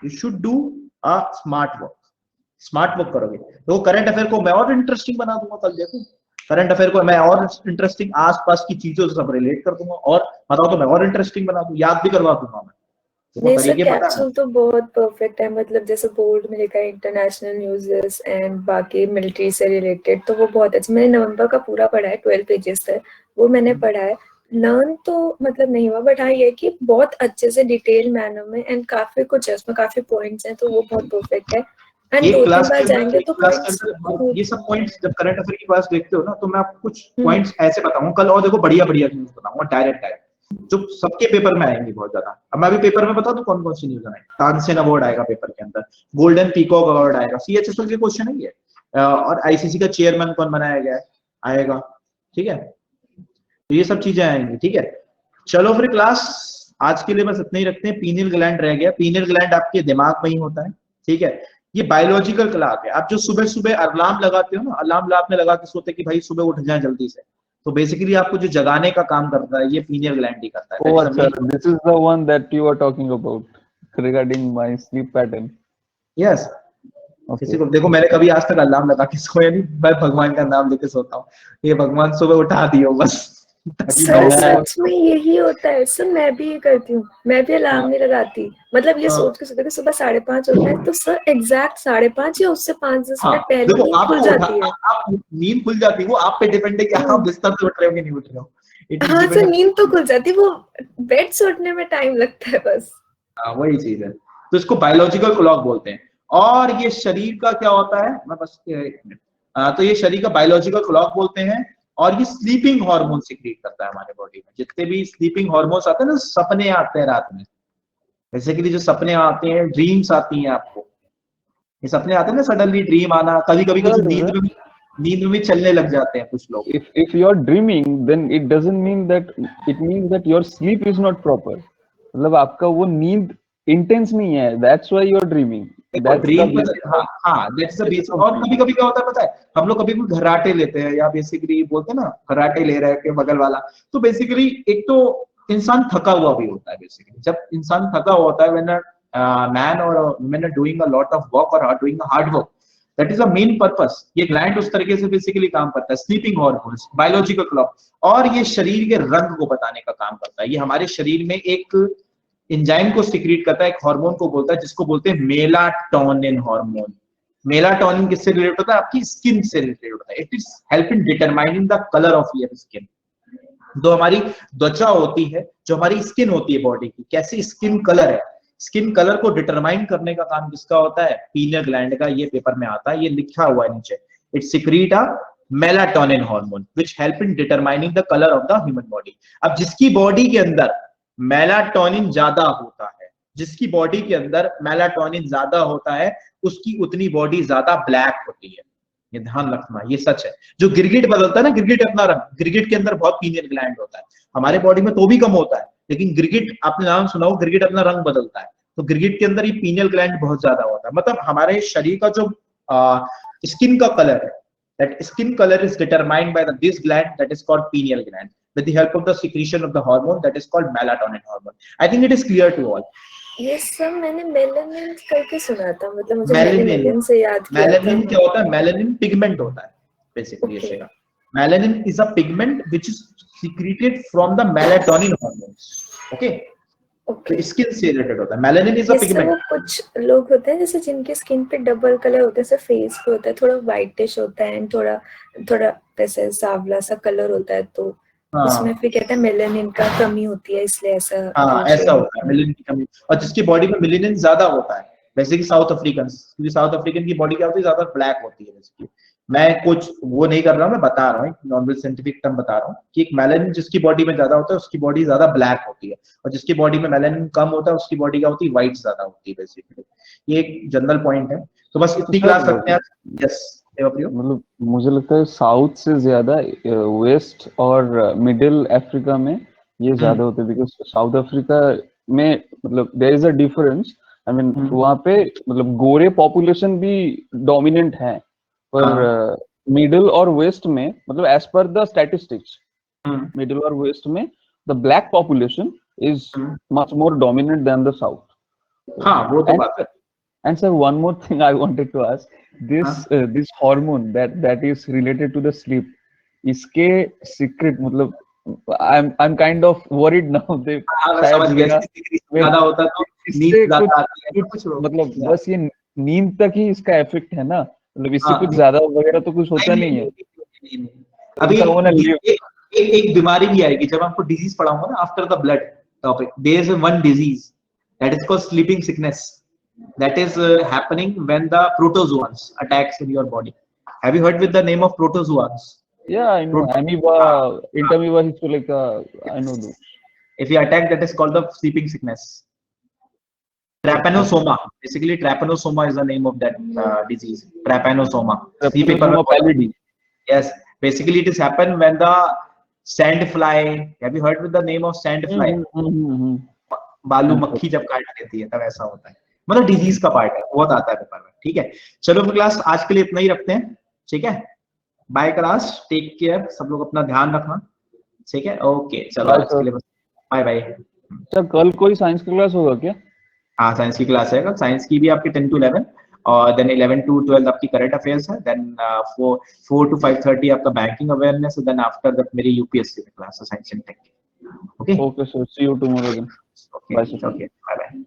you should do a smart work करोगे। तो करंट अफेयर को मैं और इंटरेस्टिंग बना दूंगा, कल देखो करंट अफेयर को मैं और इंटरेस्टिंग आसपास की चीजों से सब रिलेट कर दूंगा, और बताओ तो मैं और इंटरेस्टिंग बना दूं, याद भी करवा दूंगा मैं। नहीं सर, कैप्सूल तो बहुत परफेक्ट है, मतलब जैसे बोर्ड में लिखा है इंटरनेशनल न्यूज़ेस एंड बाकी मिलिट्री से रिलेटेड, तो वो बहुत अच्छा। मैंने नवंबर का पूरा पढ़ा है, 12 पेजेस है वो मैंने पढ़ा है। लर्न तो मतलब नहीं हुआ, बट हाँ ये कि बहुत अच्छे से डिटेल मैनर में, एंड काफी कुछ है उसमें, काफी पॉइंट्स हैं, तो वो बहुत परफेक्ट है। एंड 2-3 बार जाएंगे तो पॉइंट्स, ये सब पॉइंट्स जब करंट अफेयर की क्लास देखते हो ना, तो मैं आपको कुछ पॉइंट्स ऐसे बताऊंगा कल, और देखो बढ़िया न्यूज़ बताऊंगा डायरेक्ट जो सबके पेपर में आएंगी बहुत ज्यादा। अब मैं भी पेपर में बता दूं कौन कौन सी न्यूज़ आएगी। तानसेन अवार्ड आएगा पेपर के अंदर, गोल्डन पीकॉक अवार्ड आएगा, CHSL के क्वेश्चन है ये, और ICC का चेयरमैन कौन बनाया गया है आएगा, ठीक है। तो ये सब चीजें आएंगी, ठीक है। चलो फिर क्लास आज के लिए बस इतना ही रखते हैं। पीनियल ग्लैंड रह गया, पीनियल ग्लैंड आपके दिमाग में ही होता है, ठीक है। ये बायोलॉजिकल क्लॉक है। आप जो सुबह सुबह अलार्म लगाते हो ना, अलार्म आपने लगा के सोते कि भाई सुबह उठ जाए जल्दी से, तो बेसिकली आपको जो जगाने का काम करता है ये पीनियल ग्लैंड ही करता है। Oh, अच्छा, this is the one that you are talking about regarding my sleep pattern. Yes. किसी को देखो, मैंने कभी आज तक अलार्म लगा के सोया नहीं, मैं भगवान का नाम लेके सोता हूँ, ये भगवान सुबह उठा दियो बस। सर सच में यही होता है सर, मैं भी ये करती हूँ, मैं भी अलार्म नहीं लगाती, मतलब ये सोच के सोचती हूँ सुबह 5:30 होता है, तो सर एग्जैक्ट 5:30 या उससे 5-10 मिनट पहले नींद खुल जाती है। आप नींद खुल जाती है, वो आप पे डिपेंड है कि आप बिस्तर से उठ रहे हो कि नहीं उठ रहे हो। हाँ सर, नींद तो खुल जाती है, वो बेड से उठने में टाइम लगता है बस। वही चीज है, तो इसको बायोलॉजिकल क्लॉक बोलते हैं। और ये शरीर का क्या होता है, मैं बस तो ये शरीर का बायोलॉजिकल क्लॉक बोलते हैं। और ये स्लीपिंग हार्मोन सिक्रीट करता है हमारे बॉडी में। जितने भी स्लीपिंग हार्मोन्स आते हैं ना, सपने आते हैं रात में, बेसिकली जो सपने आते हैं, ड्रीम्स आती हैं आपको, ये सपने आते हैं ना, सडनली ड्रीम आना, कभी कभी कुछ नींद में भी चलने लग जाते हैं कुछ लोग। If you are dreaming, then it doesn't mean that, it means that your sleep is not proper. मतलब आपका वो नींद इंटेंस नहीं है, that's why you are dreaming. हाँ, that's the basic। और कभी कभी क्या होता है पता है, हम लोग कभी घराटे लेते हैं, या बेसिकली बोलते हैं ना घराटे ले रहे हैं बगल वाला, तो बेसिकली एक तो इंसान थका हुआ भी होता है। बेसिकली जब इंसान थका हुआ होता है, when a man or a woman are doing a lot of work or are doing a hard work, that is the main purpose। ये ग्लैंड उस तरीके से बेसिकली काम करता है, स्लीपिंग हार्मोन्स, बायोलॉजिकल क्लॉक। और ये शरीर के रंग को बताने का काम करता है। ये हमारे शरीर में एक एंजाइम को सिक्रीट करता है, एक हार्मोन को बोलता है, जिसको बोलते हैं मेलाटोनिन हार्मोन। मेलाटोनिन किससे रिलेटेड होता है? आपकी स्किन से रिलेटेड होता है। It is help in determining the colour of your skin. जो हमारी त्वचा होती है, जो हमारी स्किन होती है बॉडी की, कैसी स्किन कलर है, स्किन कलर को डिटरमाइन करने का काम किसका होता है? पीनियल ग्लैंड का। ये पेपर में आता है, ये लिखा हुआ है नीचे, it secrete a melatonin hormone which help in determining the colour of the human body. अब जिसकी बॉडी के अंदर मेलाटोनिन ज्यादा होता है, जिसकी बॉडी के अंदर मेलाटोनिन ज्यादा होता है, उसकी उतनी बॉडी ज्यादा ब्लैक होती है। ये ध्यान रखना, ये सच है। जो गिरगिट बदलता है ना, गिरगिट अपना रंग, गिरगिट के अंदर बहुत पीनियल ग्लैंड होता है। हमारे बॉडी में तो भी कम होता है, लेकिन गिरगिट, आपने नाम सुना हो, गिरगिट अपना रंग बदलता है। तो गिरगिट के अंदर ये पीनियल ग्लैंड बहुत ज्यादा होता है। मतलब हमारे शरीर का जो स्किन का कलर है, that skin color is determined by this gland that is called pineal gland with the help of the secretion of the hormone that is called melatonin hormone. I think it is clear to all. ये सब मैंने melanin करके सुना था, मतलब मुझे melanin melanin से याद किया था। मेलानिन क्या होता है? मेलानिन पिगमेंट होता है basically. Okay. Melanin is a pigment which is secreted from the melatonin hormones. Okay. Okay. तो स्किन से रिलेटेड होता है। मेलानिन इज अ जैसे पिगमेंट। वो कुछ लोग होते हैं जैसे जिनकी स्किन पे डबल कलर होता है, जैसे फेस पे होता है थोड़ा व्हाइटिश होता है एंड थोड़ा थोड़ा वैसे सांवला सा कलर होता है, तो उसमें फिर कहते हैं मेलानिन का कमी होती है इसलिए ऐसा हाँ, ऐसा होता है मेलानिन की कमी। और जिसकी बॉडी में मेलानिन ज्यादा होता है, वैसे कि साउथ अफ्रीकन, क्योंकि साउथ अफ्रीकन की बॉडी क्या होती है, ज्यादा ब्लैक होती है बेसिकली। मैं कुछ वो नहीं कर रहा हूँ, मैं बता रहा हूँ, नॉर्मल साइंटिफिक टर्म बता रहा हूँ कि एक मेलानिन जिसकी बॉडी में ज्यादा होता है उसकी बॉडी ज्यादा ब्लैक होती है, और जिसकी बॉडी में मेलानिन कम होता है उसकी बॉडी क्या होती है, व्हाइट ज्यादा होती है बेसिकली। ये एक जनरल पॉइंट है। तो बस इतनी क्लास रखते हैं। यस मतलब मुझे लगता है साउथ से ज्यादा वेस्ट और मिडिल अफ्रीका में ये ज्यादा होते हैं, बिकॉज साउथ अफ्रीका में मतलब there is a difference. I mean वहाँ पे मतलब गोरे पॉपुलेशन भी डोमिनेंट है, पर मिडिल और वेस्ट में मतलब as per the statistics middle और वेस्ट में the black population is much more dominant than the south. हाँ, वो तो बात है। And sir, one more thing I wanted to ask, this hormone that is related to the sleep, इसके secret मतलब I'm kind of worried now they शायद मेरा ज्यादा होता तो नींद इससे ज्यादा आती है कुछ मतलब बस ये नींद तक ही इसका इफेक्ट है ना, मतलब इससे कुछ ज्यादा वगैरह तो कुछ होता नहीं है। अभी एक बीमारी भी आएगी जब आपको डिजीज पढ़ाऊंगा ना, after the blood topic, there is one disease that is called sleeping sickness, that is happening when the protozoans attacks in your body. Have you heard with the name of protozoans? Yeah, I know. Amoeba, Entamoeba, Histolytica, I know those. If you attack, that is called the sleeping sickness. Trypanosoma. Basically, trypanosoma is the name of that disease. Trypanosoma. Trypanosoma pallidi. Yes. Basically, it is happen when the sand fly. Have you heard with the name of sand fly? बालू मक्खी जब काट लेती है तब ऐसा होता है। मतलब डिजीज का पार्ट है, बहुत आता है पेपर में। ठीक है, चलो फिर क्लास आज के लिए इतना ही रखते हैं। ठीक है, बाय क्लास, टेक केयर, सब लोग अपना ध्यान रखना। ठीक है, ओके, चलो आज के लिए बस बाय बाय। सर कल कोई साइंस की क्लास होगा क्या? हाँ, साइंस की क्लास है कल। साइंस की भी आपकी 10 to 11 और देन 11 to 12 आपकी करंट अफेयर्स है, देन 4 to 5:30 आपका बैंकिंग अवेयरनेस है, देन आफ्टर दैट मेरी यूपीएससी की क्लास है, science and tech. Okay okay sir, see you tomorrow then. Bye sir. Okay, bye bye.